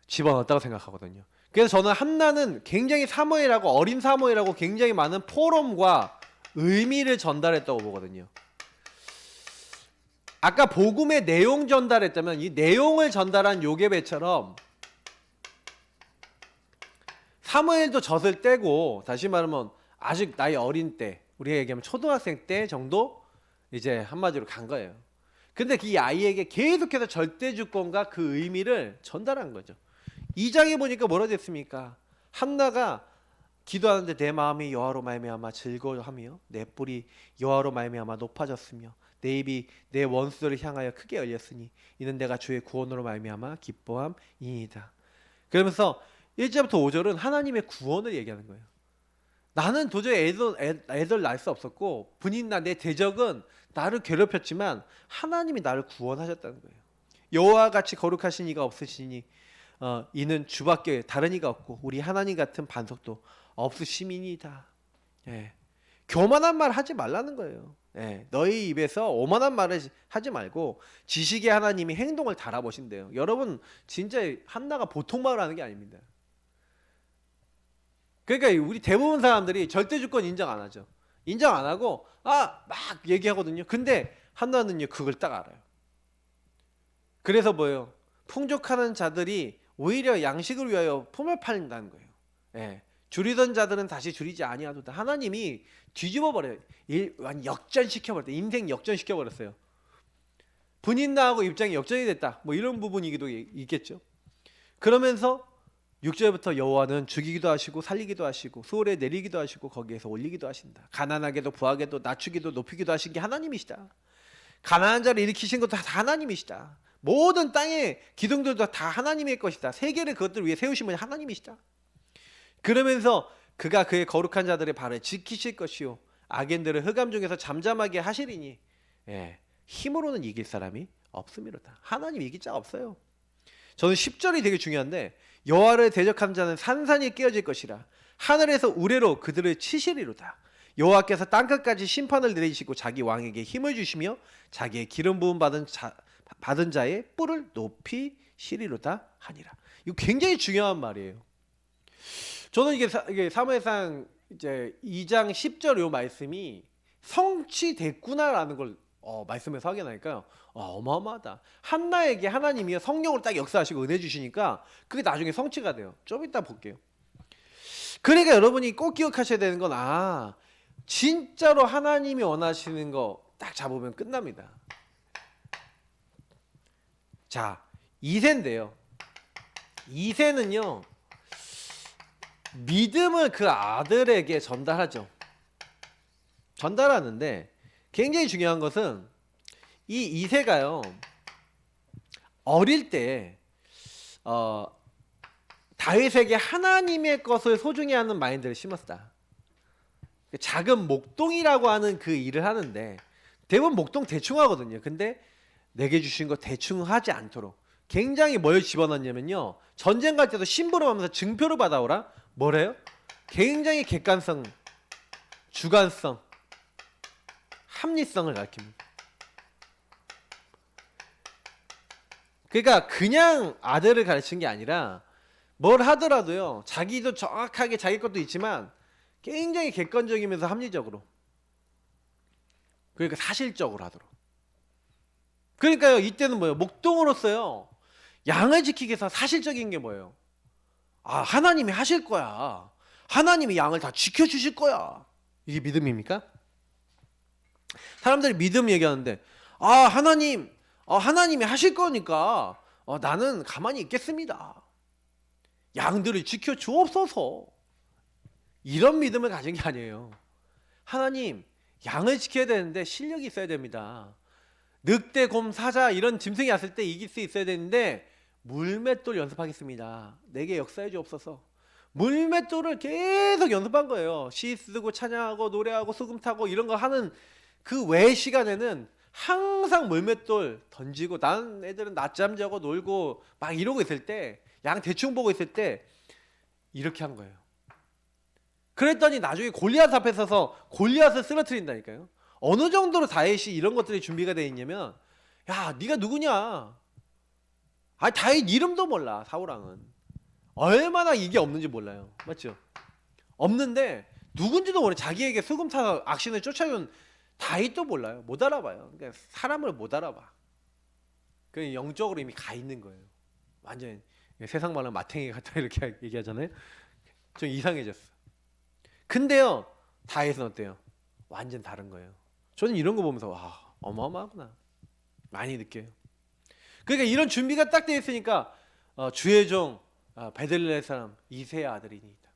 집어넣었다고 생각하거든요. 그래서 저는 한나는 굉장히 사무엘하고 어린 사무엘하고 굉장히 많은 포럼과 의미를 전달했다고 보거든요. 아까 복음의 내용 전달했다면 이 내용을 전달한 요게벳처럼 사무엘도 젖을 떼고, 다시 말하면 아직 나이 어린 때, 우리가 얘기하면 초등학생 때 정도 이제 한마디로 간 거예요. 근데 이 아이에게 계속해서 절대주권과 그 의미를 전달한 거죠. 2장에 보니까 뭐라 됐습니까? 한나가 기도하는데 내 마음이 여호와로 말미암아 즐거워하며 내 뿔이 여호와로 말미암아 높아졌으며 내 입이 내 원수들을 향하여 크게 열렸으니 이는 내가 주의 구원으로 말미암아 기뻐함이니이다. 그러면서 1절부터 5절은 하나님의 구원을 얘기하는 거예요. 나는 도저히 애들 낳을 수 없었고 분인나 내 대적은 나를 괴롭혔지만 하나님이 나를 구원하셨다는 거예요. 여호와 같이 거룩하신 이가 없으시니 이는 주밖에 다른 이가 없고 우리 하나님 같은 반석도 없으심이니이다. 예. 교만한 말 하지 말라는 거예요. 예. 너희 입에서 오만한 말을 하지 말고 지식의 하나님이 행동을 달아보신대요. 여러분 진짜 한나가 보통 말을 하는 게 아닙니다. 그러니까 우리 대부분 사람들이 절대 주권 인정 안 하죠. 인정 안 하고 막 얘기하거든요. 근데 한나는요 그걸 딱 알아요. 그래서 뭐예요? 풍족하는 자들이 오히려 양식을 위하여 품을 팔린다는 거예요. 예. 줄이던 자들은 다시 줄이지 아니하도다. 하나님이 뒤집어 버려요. 역전시켜 버렸다. 인생 역전시켜 버렸어요. 분인나하고 입장이 역전이 됐다. 뭐 이런 부분이기도 있겠죠. 그러면서 6절부터 여호와는 죽이기도 하시고 살리기도 하시고 수월에 내리기도 하시고 거기에서 올리기도 하신다. 가난하게도 부하게도 낮추기도 높이기도 하신 게 하나님이시다. 가난한 자를 일으키신 것도 다 하나님이시다. 모든 땅의 기둥들도 다 하나님의 것이다. 세계를 그것들을 위해 세우신 분이 하나님이시다. 그러면서 그가 그의 거룩한 자들의 발을 지키실 것이요 악인들을 흑암 중에서 잠잠하게 하시리니 힘으로는 이길 사람이 없음이로다. 하나님 이길 자가 없어요. 저는 10절이 되게 중요한데 여호와를 대적하는 자는 산산이 깨어질 것이라 하늘에서 우레로 그들을 치시리로다. 여호와께서 땅끝까지 심판을 내리시고 자기 왕에게 힘을 주시며 자기의 기름 부음 받은 자의 뿔을 높이시리로다 하니라. 이거 굉장히 중요한 말이에요. 저는 이게 사무엘상 이제 2장 10절 요 말씀이 성취됐구나라는 걸 말씀에서 확인하니까요. 어마어마하다. 한나에게 하나님이 성령으로 딱 역사하시고 은혜 주시니까 그게 나중에 성취가 돼요. 좀 이따 볼게요. 그러니까 여러분이 꼭 기억하셔야 되는 건 진짜로 하나님이 원하시는 거 딱 잡으면 끝납니다. 자, 2세인데요. 2세는요. 믿음을 그 아들에게 전달하죠. 전달하는데 굉장히 중요한 것은 이 2세가요. 어릴 때 다윗에게 하나님의 것을 소중히 하는 마인드를 심었다. 작은 목동이라고 하는 그 일을 하는데 대부분 목동 대충 하거든요. 근데 내게 주신 거 대충 하지 않도록 굉장히 뭘 집어넣냐면요. 전쟁 갈 때도 심부름하면서 증표를 받아오라. 뭐래요? 굉장히 객관성, 주관성, 합리성을 가르칩니다. 그러니까 그냥 아들을 가르친 게 아니라 뭘 하더라도요. 자기도 정확하게 자기 것도 있지만 굉장히 객관적이면서 합리적으로, 그러니까 사실적으로 하도록. 그러니까요. 이때는 뭐예요? 목동으로서요. 양을 지키기 위해서 사실적인 게 뭐예요? 하나님이 하실 거야. 하나님이 양을 다 지켜주실 거야. 이게 믿음입니까? 사람들이 믿음 얘기하는데 하나님이 하실 거니까 나는 가만히 있겠습니다. 양들을 지켜주옵소서. 이런 믿음을 가진 게 아니에요. 하나님, 양을 지켜야 되는데 실력이 있어야 됩니다. 늑대, 곰, 사자 이런 짐승이 왔을 때 이길 수 있어야 되는데 물맷돌 연습하겠습니다. 내게 역사해 주옵소서. 물맷돌을 계속 연습한 거예요. 시 쓰고 찬양하고 노래하고 수금 타고 이런 거 하는 그 외 시간에는 항상 물맷돌 던지고, 나는 애들은 낮잠 자고 놀고 막 이러고 있을 때, 양 대충 보고 있을 때 이렇게 한 거예요. 그랬더니 나중에 골리앗 앞에 서서 골리앗을 쓰러뜨린다니까요. 어느 정도로 다윗이 이런 것들이 준비가 되어 있냐면, 야, 네가 누구냐? 다윗 이름도 몰라. 사울왕은 얼마나 이게 없는지 몰라요. 맞죠? 없는데 누군지도 모르. 자기에게 수금 타서 악신을 쫓아온 다윗도 몰라요. 못 알아봐요. 그러니까 사람을 못 알아봐. 그 영적으로 이미 가 있는 거예요. 완전 세상 말로 마탱이 같다 이렇게 얘기하잖아요. 좀 이상해졌어. 근데요, 다윗은 어때요? 완전 다른 거예요. 저는 이런 거 보면서 와, 어마어마하구나 많이 느껴요. 그러니까 이런 준비가 딱 돼 있으니까 주의 종 베들레헴 사람 이새의 아들이니이다.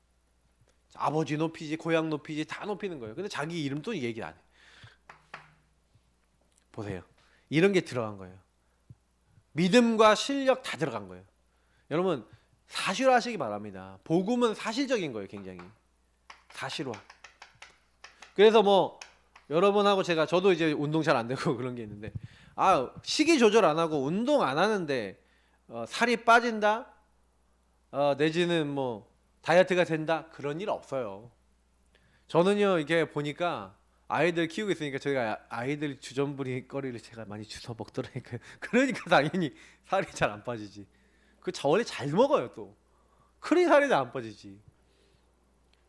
아버지 높이지, 고향 높이지, 다 높이는 거예요. 근데 자기 이름도 얘기 안 해. 보세요. 이런 게 들어간 거예요. 믿음과 실력 다 들어간 거예요. 여러분 사실화하시기 바랍니다. 복음은 사실적인 거예요. 굉장히 사실화. 그래서 뭐 여러분하고 저도 이제 운동 잘 안 되고 그런 게 있는데, 식이 조절 안 하고 운동 안 하는데 살이 빠진다, 내지는 뭐 다이어트가 된다, 그런 일 없어요. 저는요 이게 보니까 아이들 키우고 있으니까 저희가 아이들 주전부리거리를 제가 많이 주워 먹더라니까요. 그러니까 당연히 살이 잘 안 빠지지. 저 원래 잘 먹어요 또. 그러니 살이 잘 안 빠지지.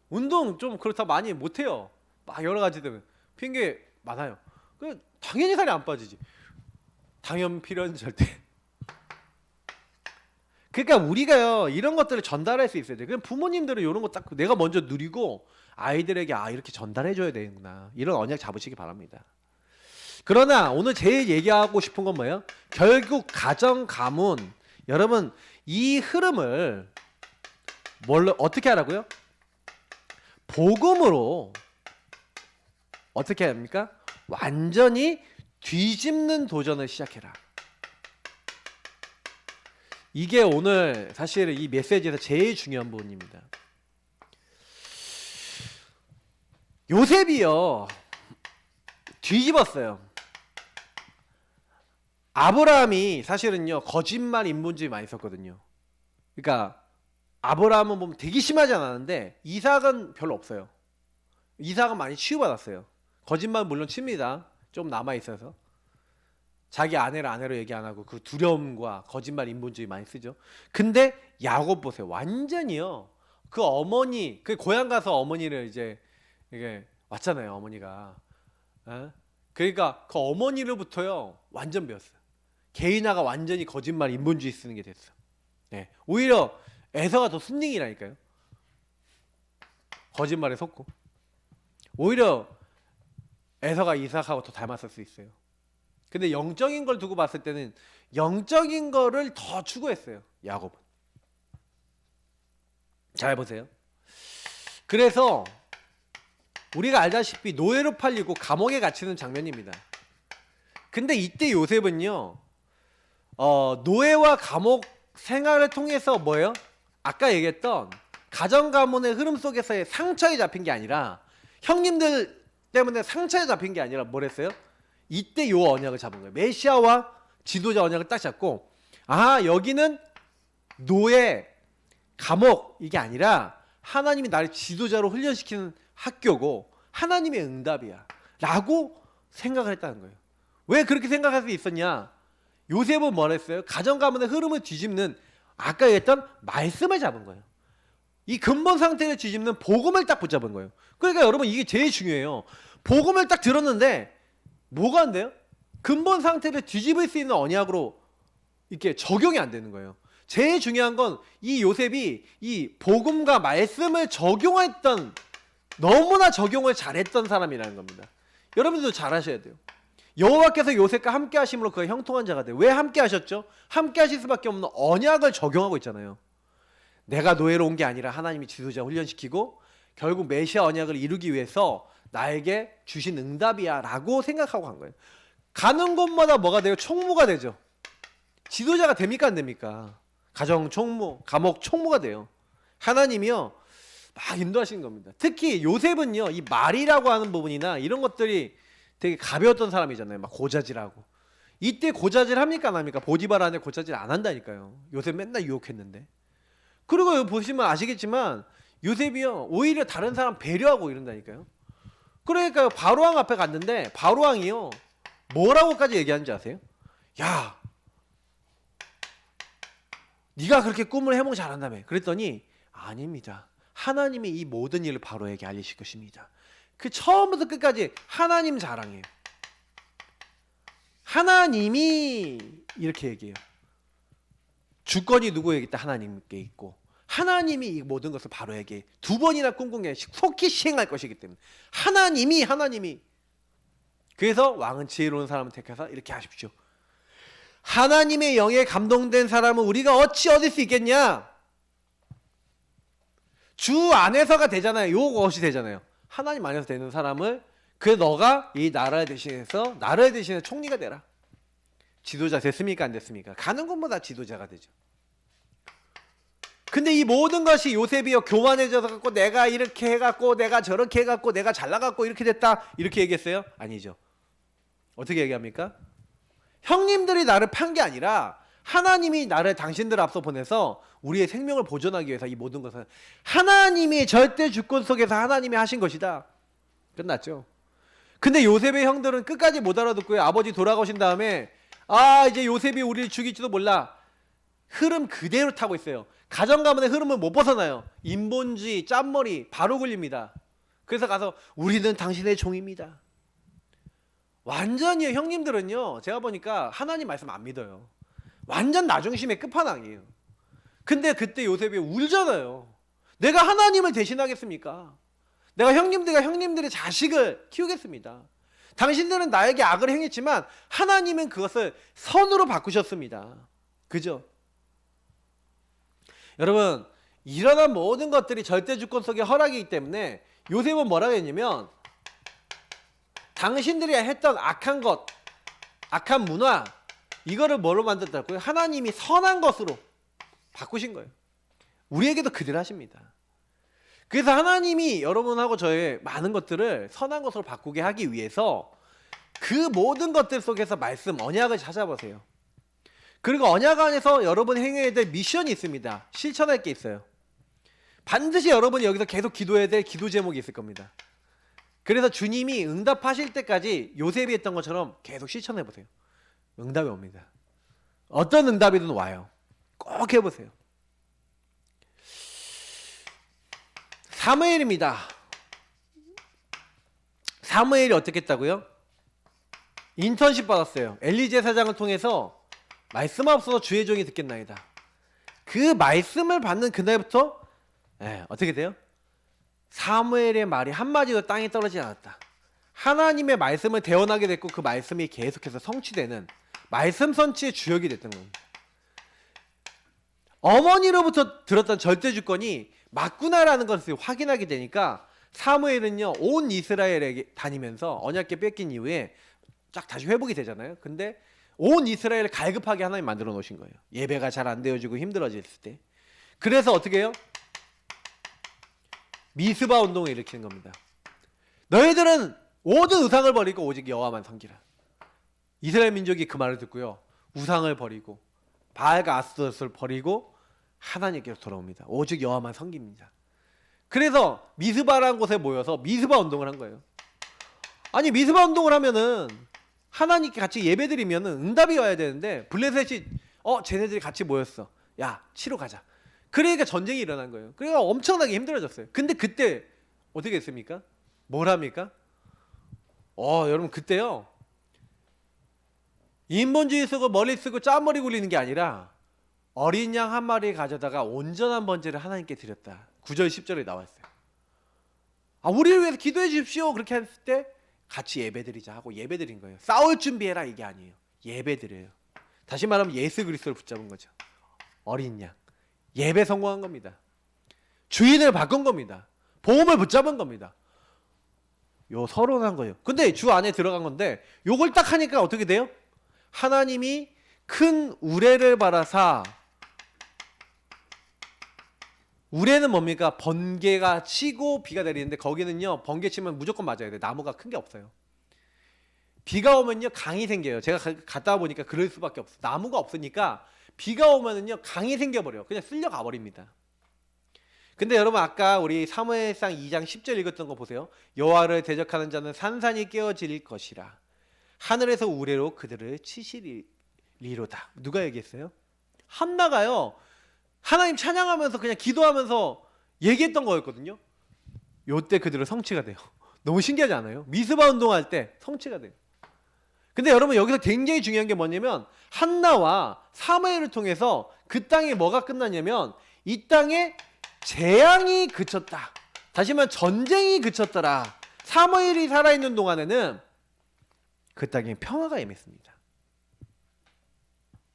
운동 좀 그렇다 많이 못해요. 막 여러 가지 때문에 핑계 많아요. 당연히 살이 안 빠지지. 당연 필연 절대. 그러니까 우리가요 이런 것들을 전달할 수 있어야 돼. 그냥 부모님들은 이런 거 딱 내가 먼저 누리고 아이들에게 이렇게 전달해 줘야 되는구나, 이런 언약 잡으시기 바랍니다. 그러나 오늘 제일 얘기하고 싶은 건 뭐예요? 결국 가정 가문, 여러분 이 흐름을 뭘로 어떻게 하라고요? 복음으로 어떻게 합니까? 완전히 뒤집는 도전을 시작해라. 이게 오늘 사실 이 메시지에서 제일 중요한 부분입니다. 요셉이요 뒤집었어요. 아브라함이 사실은요 거짓말 인본주의 많이 썼거든요. 그러니까 아브라함은 보면 되게 심하지 않았는데 이삭은 별로 없어요. 이삭은 많이 치유받았어요. 거짓말 물론 칩니다. 좀 남아있어서. 자기 아내를 아내로 얘기 안 하고 그 두려움과 거짓말 인본주의 많이 쓰죠. 근데 야곱 보세요. 완전히요. 그 어머니, 그 고향 가서 어머니를 이제 이게 왔잖아요. 어머니가. 그러니까 그 어머니로부터요 완전 배웠어요. 개인화가 완전히 거짓말 인본주의 쓰는 게 됐어. 네. 오히려 에서가 더 순닝이라니까요. 거짓말에 속고. 오히려 에서가 이삭하고 더 닮았을 수 있어요. 근데 영적인 걸 두고 봤을 때는 영적인 거를 더 추구했어요. 야곱은. 잘 보세요. 그래서 우리가 알다시피 노예로 팔리고 감옥에 갇히는 장면입니다. 근데 이때 요셉은요 노예와 감옥 생활을 통해서 뭐예요? 아까 얘기했던 가정 가문의 흐름 속에서의 상처에 잡힌 게 아니라, 형님들 때문에 상처에 잡힌 게 아니라 뭐랬어요? 이때 요 언약을 잡은 거예요. 메시아와 지도자 언약을 딱 잡고, 여기는 노예, 감옥 이게 아니라 하나님이 나를 지도자로 훈련시키는 학교고 하나님의 응답이야 라고 생각을 했다는 거예요. 왜 그렇게 생각할 수 있었냐? 요셉은 뭘 했어요? 가정 가문의 흐름을 뒤집는 아까 얘기했던 말씀을 잡은 거예요. 이 근본 상태를 뒤집는 복음을 딱 붙잡은 거예요. 그러니까 여러분 이게 제일 중요해요. 복음을 딱 들었는데 뭐가 안 돼요? 근본 상태를 뒤집을 수 있는 언약으로 이렇게 적용이 안 되는 거예요. 제일 중요한 건 이 요셉이 이 복음과 말씀을 적용했던, 너무나 적용을 잘했던 사람이라는 겁니다. 여러분들도 잘 하셔야 돼요. 여호와께서 요셉과 함께 하심으로 그가 형통한 자가 돼요. 왜 함께 하셨죠? 함께 하실 수밖에 없는 언약을 적용하고 있잖아요. 내가 노예로 온 게 아니라 하나님이 지도자 훈련시키고 결국 메시아 언약을 이루기 위해서 나에게 주신 응답이야 라고 생각하고 간 거예요. 가는 곳마다 뭐가 돼요? 총무가 되죠. 지도자가 됩니까 안 됩니까? 가정 총무, 감옥 총무가 돼요. 하나님이요 막 인도하시는 겁니다. 특히 요셉은요 이 말이라고 하는 부분이나 이런 것들이 되게 가벼웠던 사람이잖아요. 막 고자질하고. 이때 고자질 합니까 안 합니까? 보디발 안에 고자질 안 한다니까요. 요셉 맨날 유혹했는데. 그리고 여기 보시면 아시겠지만 요셉이요 오히려 다른 사람 배려하고 이런다니까요. 그러니까 바로왕 앞에 갔는데 바로왕이요 뭐라고까지 얘기하는지 아세요? 야, 네가 그렇게 꿈을 해몽 잘한다며. 그랬더니 아닙니다. 하나님이 이 모든 일을 바로에게 알리실 것입니다. 그 처음부터 끝까지 하나님 자랑이에요. 하나님이 이렇게 얘기해요. 주권이 누구에게 있다? 하나님께 있고 하나님이 이 모든 것을 바로에게 두 번이나 꿈꾼 게 속히 시행할 것이기 때문에 하나님이 그래서 왕은 지혜로운 사람을 택해서 이렇게 하십시오. 하나님의 영에 감동된 사람은 우리가 어찌 얻을 수 있겠냐? 주 안에서가 되잖아요. 요것이 되잖아요. 하나님 안에서 되는 사람을 그 너가 이 나라를 대신해서 나라를 대신해 총리가 되라. 지도자 됐습니까? 안 됐습니까? 가는 곳마다 지도자가 되죠. 근데 이 모든 것이 요셉이요 교만해져서 갖고 내가 이렇게 해갖고 내가 저렇게 해갖고 내가 잘나갖고 이렇게 됐다 이렇게 얘기했어요? 아니죠. 어떻게 얘기합니까? 형님들이 나를 판 게 아니라 하나님이 나를 당신들 앞서 보내서 우리의 생명을 보존하기 위해서 이 모든 것은 하나님이 절대 주권 속에서 하나님이 하신 것이다. 끝났죠. 근데 요셉의 형들은 끝까지 못 알아듣고요. 아버지 돌아가신 다음에 이제 요셉이 우리를 죽일지도 몰라. 흐름 그대로 타고 있어요. 가정 가문의 흐름을 못 벗어나요. 인본주의 짠머리 바로 굴립니다. 그래서 가서 우리는 당신의 종입니다. 완전히 형님들은요 제가 보니까 하나님 말씀 안 믿어요. 완전 나중심의 끝판왕이에요. 근데 그때 요셉이 울잖아요. 내가 하나님을 대신하겠습니까? 내가 형님들의 자식을 키우겠습니다. 당신들은 나에게 악을 행했지만 하나님은 그것을 선으로 바꾸셨습니다. 그죠? 여러분 일어난 모든 것들이 절대주권 속의 허락이기 때문에 요셉은 뭐라고 했냐면 당신들이 했던 악한 것, 악한 문화 이거를 뭐로 만들었다고요? 하나님이 선한 것으로 바꾸신 거예요. 우리에게도 그대로 하십니다. 그래서 하나님이 여러분하고 저의 많은 것들을 선한 것으로 바꾸게 하기 위해서 그 모든 것들 속에서 말씀, 언약을 찾아보세요. 그리고 언약 안에서 여러분이 행해야 될 미션이 있습니다. 실천할 게 있어요. 반드시 여러분이 여기서 계속 기도해야 될 기도 제목이 있을 겁니다. 그래서 주님이 응답하실 때까지 요셉이 했던 것처럼 계속 실천해 보세요. 응답이 옵니다. 어떤 응답이든 와요. 꼭 해보세요. 사무엘입니다. 사무엘이 어떻게 했다고요? 인턴십 받았어요. 엘리 제사장을 통해서 말씀하옵소서 주의 종이 듣겠나이다. 그 말씀을 받는 그날부터 어떻게 돼요? 사무엘의 말이 한마디도 땅에 떨어지지 않았다. 하나님의 말씀을 대언하게 됐고 그 말씀이 계속해서 성취되는 말씀 선취의 주역이 됐던 겁니다. 어머니로부터 들었던 절대주권이 맞구나라는 것을 확인하게 되니까 사무엘은요 온 이스라엘에게 다니면서 언약궤 뺏긴 이후에 쫙 다시 회복이 되잖아요. 근데 온 이스라엘을 갈급하게 하나님 만들어 놓으신 거예요. 예배가 잘 안 되어지고 힘들어졌을 때. 그래서 어떻게 해요? 미스바 운동을 일으키는 겁니다. 너희들은 모든 우상을 버리고 오직 여호와만 섬기라. 이스라엘 민족이 그 말을 듣고요 우상을 버리고 바알과 아스토롯을 버리고 하나님께로 돌아옵니다. 오직 여호와만 섬깁니다. 그래서 미스바라는 곳에 모여서 미스바 운동을 한 거예요. 아니 미스바 운동을 하면은 하나님께 같이 예배드리면은 응답이 와야 되는데 블레셋이 쟤네들이 같이 모였어. 야 치러 가자. 그러니까 전쟁이 일어난 거예요. 그러니까 엄청나게 힘들어졌어요. 근데 그때 어떻게 했습니까? 뭘 합니까? 여러분 그때요 인본주의 쓰고 머리 쓰고 짠머리 굴리는 게 아니라 어린 양 한 마리 가져다가 온전한 번제를 하나님께 드렸다. 9절 10절에 나왔어요. 우리를 위해서 기도해 주십시오. 그렇게 했을 때 같이 예배드리자 하고 예배드린 거예요. 싸울 준비해라 이게 아니에요. 예배드려요. 다시 말하면 예수 그리스도를 붙잡은 거죠. 어린 양 예배 성공한 겁니다. 주인을 바꾼 겁니다. 복음을 붙잡은 겁니다. 요 서론한 거예요. 근데 주 안에 들어간 건데 요걸 딱 하니까 어떻게 돼요? 하나님이 큰 우레를 바라사. 우레는 뭡니까? 번개가 치고 비가 내리는데 거기는요 번개 치면 무조건 맞아야 돼요. 나무가 큰 게 없어요. 비가 오면요 강이 생겨요. 제가 갔다 와 보니까 그럴 수밖에 없어요. 나무가 없으니까 비가 오면은요 강이 생겨버려요. 그냥 쓸려가 버립니다. 근데 여러분 아까 우리 사무엘상 2장 10절 읽었던 거 보세요. 여호와를 대적하는 자는 산산이 깨어질 것이라. 하늘에서 우레로 그들을 치시리로다. 누가 얘기했어요? 한나가요. 하나님 찬양하면서 그냥 기도하면서 얘기했던 거였거든요. 요때 그들은 성취가 돼요. 너무 신기하지 않아요? 미스바 운동할 때 성취가 돼요. 근데 여러분 여기서 굉장히 중요한 게 뭐냐면 한나와 사무엘을 통해서 그 땅에 뭐가 끝났냐면 이 땅에 재앙이 그쳤다. 다시 말하면 전쟁이 그쳤더라. 사무엘이 살아있는 동안에는 그 땅에 평화가 임했습니다.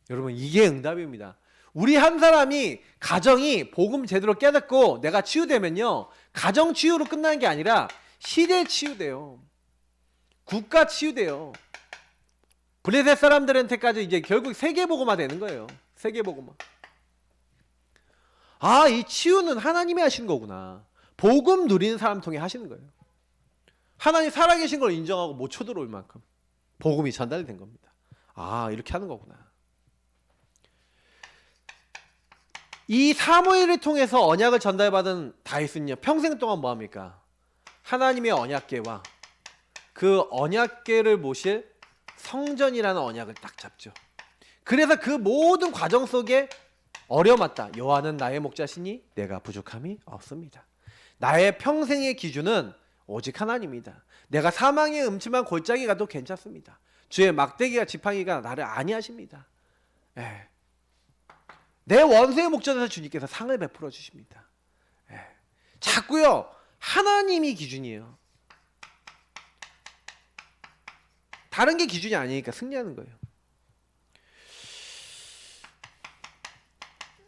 여러분 이게 응답입니다. 우리 한 사람이 가정이 복음 제대로 깨닫고 내가 치유되면요, 가정 치유로 끝나는 게 아니라 시대 치유돼요. 국가 치유돼요. 블레셋 사람들한테까지 이제 결국 세계복음화 되는 거예요. 세계복음화. 아, 이 치유는 하나님이 하시는 거구나. 복음 누리는 사람 통해 하시는 거예요. 하나님 살아계신 걸 인정하고 못 쳐들어올 만큼 복음이 전달이 된 겁니다. 아, 이렇게 하는 거구나. 이 사무엘을 통해서 언약을 전달받은 다윗은요, 평생 동안 뭐합니까? 하나님의 언약궤와 그 언약궤를 모실 성전이라는 언약을 딱 잡죠. 그래서 그 모든 과정 속에 어려웠다. 여호와는 나의 목자시니 내가 부족함이 없습니다. 나의 평생의 기준은 오직 하나님이다. 내가 사망의 음침한 골짜기 가도 괜찮습니다. 주의 막대기와 지팡이가 나를 안위하십니다. 예. 내 원수의 목전에서 주님께서 상을 베풀어 주십니다. 예. 자꾸요, 하나님이 기준이에요. 다른 게 기준이 아니니까 승리하는 거예요.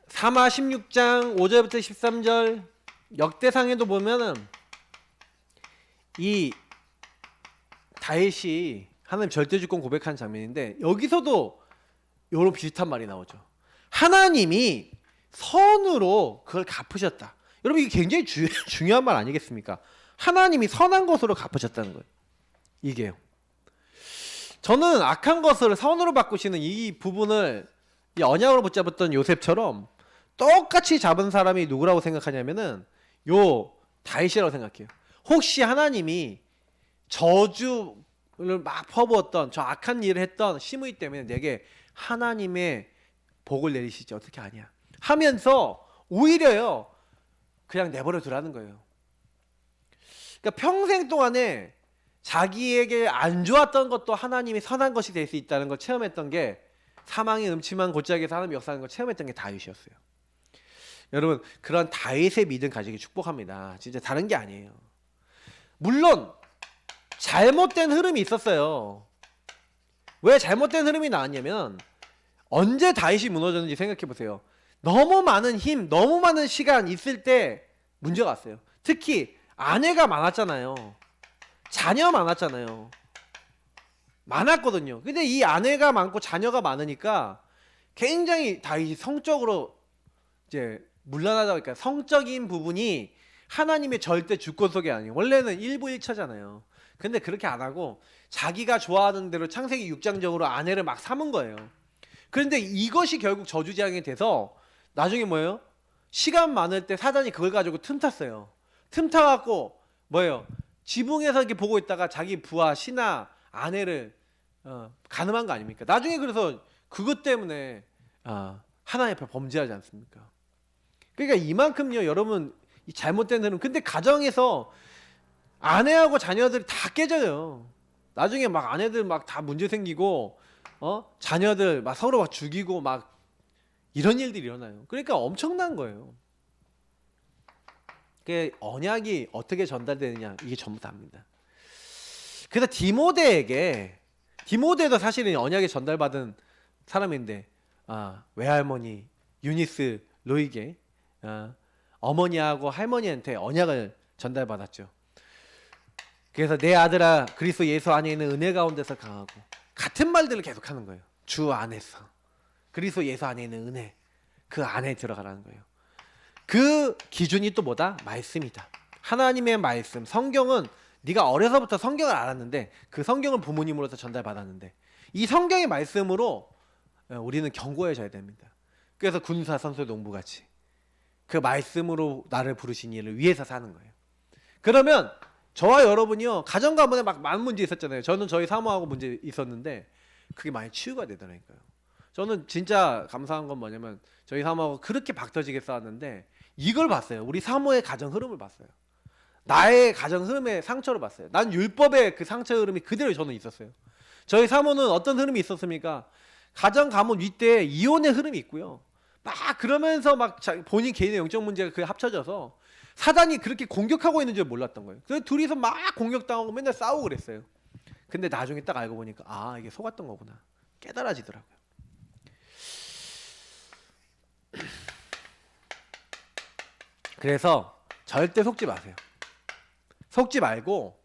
사마 16장 5절부터 13절 역대상에도 보면은 이 다윗이 하나님 절대주권 고백하는 장면인데, 여기서도 이런 비슷한 말이 나오죠. 하나님이 선으로 그걸 갚으셨다. 여러분, 이게 굉장히 중요한 말 아니겠습니까? 하나님이 선한 것으로 갚으셨다는 거예요. 이게요. 저는 악한 것을 선으로 바꾸시는 이 부분을 이 언약으로 붙잡았던 요셉처럼 똑같이 잡은 사람이 누구라고 생각하냐면은 요 다윗이라고 생각해요. 혹시 하나님이 저주를 막 퍼부었던 저 악한 일을 했던 시므이 때문에 내게 하나님의 복을 내리시지 어떻게 아냐 하면서 오히려요 그냥 내버려 두라는 거예요. 그러니까 평생 동안에 자기에게 안 좋았던 것도 하나님이 선한 것이 될 수 있다는 걸 체험했던 게, 사망의 음침한 골짜기에서 하나님 역사하는 걸 체험했던 게 다윗이었어요. 여러분, 그런 다윗의 믿음 가지기 축복합니다. 진짜 다른 게 아니에요. 물론 잘못된 흐름이 있었어요. 왜 잘못된 흐름이 나왔냐면, 언제 다윗이 무너졌는지 생각해 보세요. 너무 많은 힘, 너무 많은 시간 있을 때 문제가 왔어요. 특히 아내가 많았잖아요. 자녀 많았잖아요. 많았거든요. 근데 이 아내가 많고 자녀가 많으니까 굉장히 다윗이 성적으로 이제 물러나다 보니까 성적인 부분이 하나님의 절대 주권 속에 아니에요. 원래는 1부 1차잖아요. 근데 그렇게 안 하고 자기가 좋아하는 대로 창세기 6장적으로 아내를 막 삼은 거예요. 그런데 이것이 결국 저주재앙이 돼서 나중에 뭐예요? 시간 많을 때 사단이 그걸 가지고 틈탔어요. 틈타갖고 뭐예요? 지붕에서 이렇게 보고 있다가 자기 부하 신하 아내를 간음한 거 아닙니까? 나중에 그래서 그것 때문에 하나님 앞에 범죄하지 않습니까? 그러니까 이만큼요, 여러분, 이 잘못된 흐름. 근데 가정에서 아내하고 자녀들이 다 깨져요. 나중에 막 아내들 막 다 문제 생기고 자녀들 막 서로 막 죽이고 막 이런 일들이 일어나요. 그러니까 엄청난 거예요. 그 언약이 어떻게 전달되느냐, 이게 전부 다입니다. 그래서 디모데도 사실은 언약이 전달받은 사람인데, 외할머니 유니스 로이게 어머니하고 할머니한테 언약을 전달받았죠. 그래서 내 아들아, 그리스도 예수 안에 있는 은혜 가운데서 강하고, 같은 말들을 계속하는 거예요. 주 안에서, 그리스도 예수 안에 있는 은혜, 그 안에 들어가라는 거예요. 그 기준이 또 뭐다? 말씀이다. 하나님의 말씀. 성경은 네가 어려서부터 성경을 알았는데, 그 성경을 부모님으로서 전달받았는데, 이 성경의 말씀으로 우리는 견고해져야 됩니다. 그래서 군사 선수 농부같이 그 말씀으로 나를 부르신 이를 위해서 사는 거예요. 그러면 저와 여러분이요, 가정 가문에 막 많은 문제 있었잖아요. 저는 저희 사모하고 문제 있었는데 그게 많이 치유가 되더라니까요. 저는 진짜 감사한 건 뭐냐면, 저희 사모하고 그렇게 박터지게 싸웠는데 이걸 봤어요. 우리 사모의 가정 흐름을 봤어요. 나의 가정 흐름의 상처를 봤어요. 난 율법의 그 상처 흐름이 그대로 저는 있었어요. 저희 사모는 어떤 흐름이 있었습니까? 가정 가문 윗대에 이혼의 흐름이 있고요. 막 그러면서 막 본인 개인의 영적 문제가 그게 합쳐져서 사단이 그렇게 공격하고 있는 줄 몰랐던 거예요. 그래서 둘이서 막 공격당하고 맨날 싸우고 그랬어요. 근데 나중에 딱 알고 보니까 이게 속았던 거구나 깨달아지더라고요. 그래서 절대 속지 마세요. 속지 말고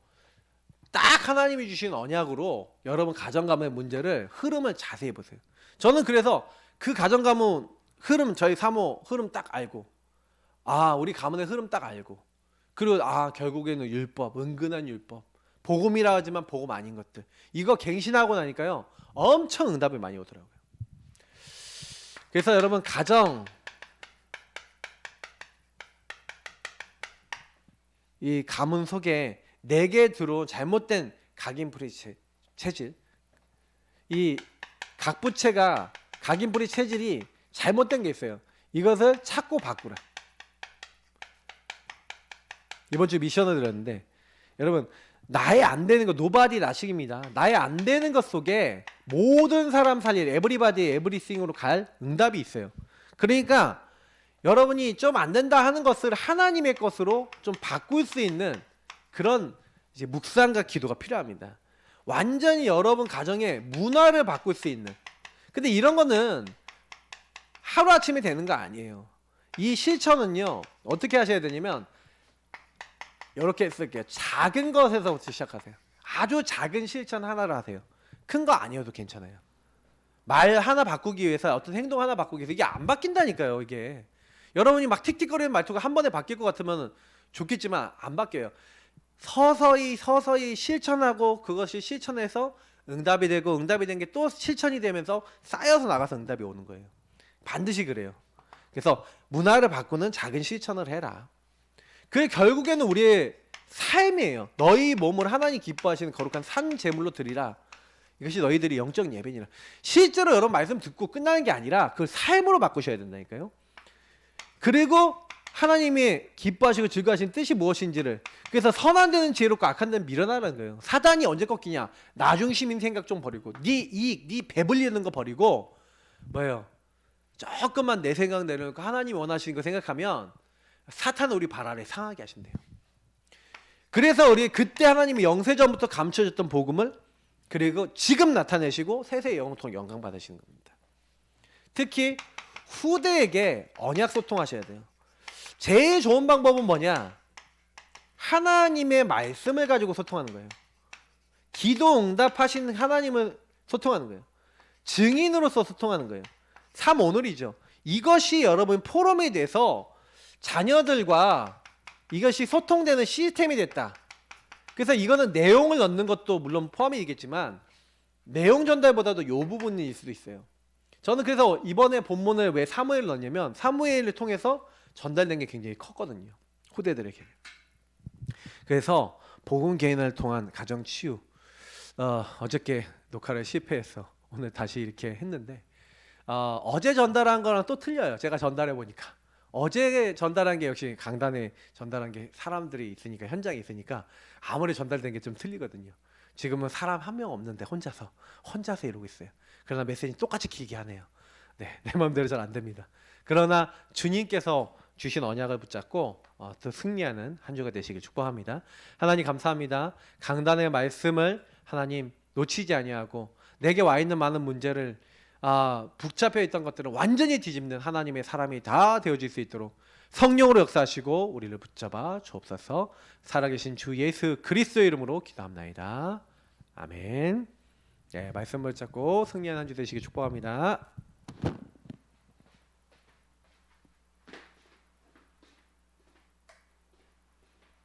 딱 하나님이 주신 언약으로 여러분 가정 가문의 문제를 흐름을 자세히 보세요. 저는 그래서 그 가정 가문 흐름, 저희 사모 흐름 딱 알고, 우리 가문의 흐름 딱 알고, 그리고 결국에는 율법, 은근한 율법, 복음이라 하지만 복음 아닌 것들, 이거 갱신하고 나니까요 엄청 응답이 많이 오더라고요. 그래서 여러분 가정, 이 가문 속에 내게 들어온 잘못된 각인풀이 체질, 이 각부채가 각인풀이 체질이 잘못된 게 있어요. 이것을 찾고 바꾸라. 이번 주 미션을 드렸는데, 여러분 나의 안 되는 거, 노바디 나식입니다. 나의 안 되는 것 속에 모든 사람 살릴 에브리바디 에브리싱으로 갈 응답이 있어요. 그러니까 여러분이 좀 안 된다 하는 것을 하나님의 것으로 좀 바꿀 수 있는 그런 이제 묵상과 기도가 필요합니다. 완전히 여러분 가정의 문화를 바꿀 수 있는. 근데 이런 거는 하루아침에 되는 거 아니에요. 이 실천은요 어떻게 하셔야 되냐면 이렇게 쓸게요. 작은 것에서부터 시작하세요. 아주 작은 실천 하나를 하세요. 큰 거 아니어도 괜찮아요. 말 하나 바꾸기 위해서, 어떤 행동 하나 바꾸기 위해서 이게 안 바뀐다니까요. 이게 여러분이 막 틱틱거리는 말투가 한 번에 바뀔 것 같으면 좋겠지만 안 바뀌어요. 서서히 실천하고, 그것이 실천해서 응답이 되고, 응답이 된 게 또 실천이 되면서 쌓여서 나가서 응답이 오는 거예요. 반드시 그래요. 그래서 문화를 바꾸는 작은 실천을 해라. 그게 결국에는 우리의 삶이에요. 너희 몸을 하나님 기뻐하시는 거룩한 산 제물로 드리라. 이것이 너희들이 영적 예배니라. 실제로 여러분 말씀 듣고 끝나는 게 아니라 그걸 삶으로 바꾸셔야 된다니까요. 그리고 하나님이 기뻐하시고 즐거워하시는 뜻이 무엇인지를, 그래서 선한 데는 지혜롭고 악한 데는 미련하라는 거예요. 사단이 언제 꺾이냐? 나중심인 생각 좀 버리고, 네 이익, 네 배불리는 거 버리고, 뭐예요? 조금만 내 생각 내려놓고 하나님이 원하시는 거 생각하면 사탄은 우리 발 아래 상하게 하신대요. 그래서 우리 그때 하나님이 영세전부터 감춰졌던 복음을 그리고 지금 나타내시고 세세의 영통을 영광 받으시는 겁니다. 특히 후대에게 언약 소통하셔야 돼요. 제일 좋은 방법은 뭐냐? 하나님의 말씀을 가지고 소통하는 거예요. 기도 응답하신 하나님을 소통하는 거예요. 증인으로서 소통하는 거예요. 참 오늘이죠. 이것이 여러분 포럼이 돼서 자녀들과 이것이 소통되는 시스템이 됐다. 그래서 이거는 내용을 넣는 것도 물론 포함이겠지만 내용 전달보다도 이 부분일 수도 있어요. 저는 그래서 이번에 본문을 왜 사무엘을 넣냐면 사무엘을 통해서 전달된 게 굉장히 컸거든요. 후대들에게. 그래서 복음 개인을 통한 가정 치유. 어저께 녹화를 실패해서 오늘 다시 이렇게 했는데 어제 전달한 거랑 또 틀려요. 제가 전달해 보니까 어제 전달한 게 역시 강단에 전달한 게 사람들이 있으니까, 현장에 있으니까 아무리 전달된 게 좀 틀리거든요. 지금은 사람 한 명 없는데 혼자서 이러고 있어요. 그러나 메시지 똑같이 길게 하네요. 네, 내 마음대로 잘 안 됩니다. 그러나 주님께서 주신 언약을 붙잡고 또 승리하는 한 주가 되시길 축복합니다. 하나님 감사합니다. 강단의 말씀을 하나님 놓치지 아니하고 내게 와 있는 많은 문제를 붙잡혀 있던 것들을 완전히 뒤집는 하나님의 사람이 다 되어질 수 있도록 성령으로 역사하시고 우리를 붙잡아 주옵소서. 살아계신 주 예수 그리스도의 이름으로 기도합나이다. 아멘. 네, 말씀 붙잡고 승리하는 한 주 되시길 축복합니다.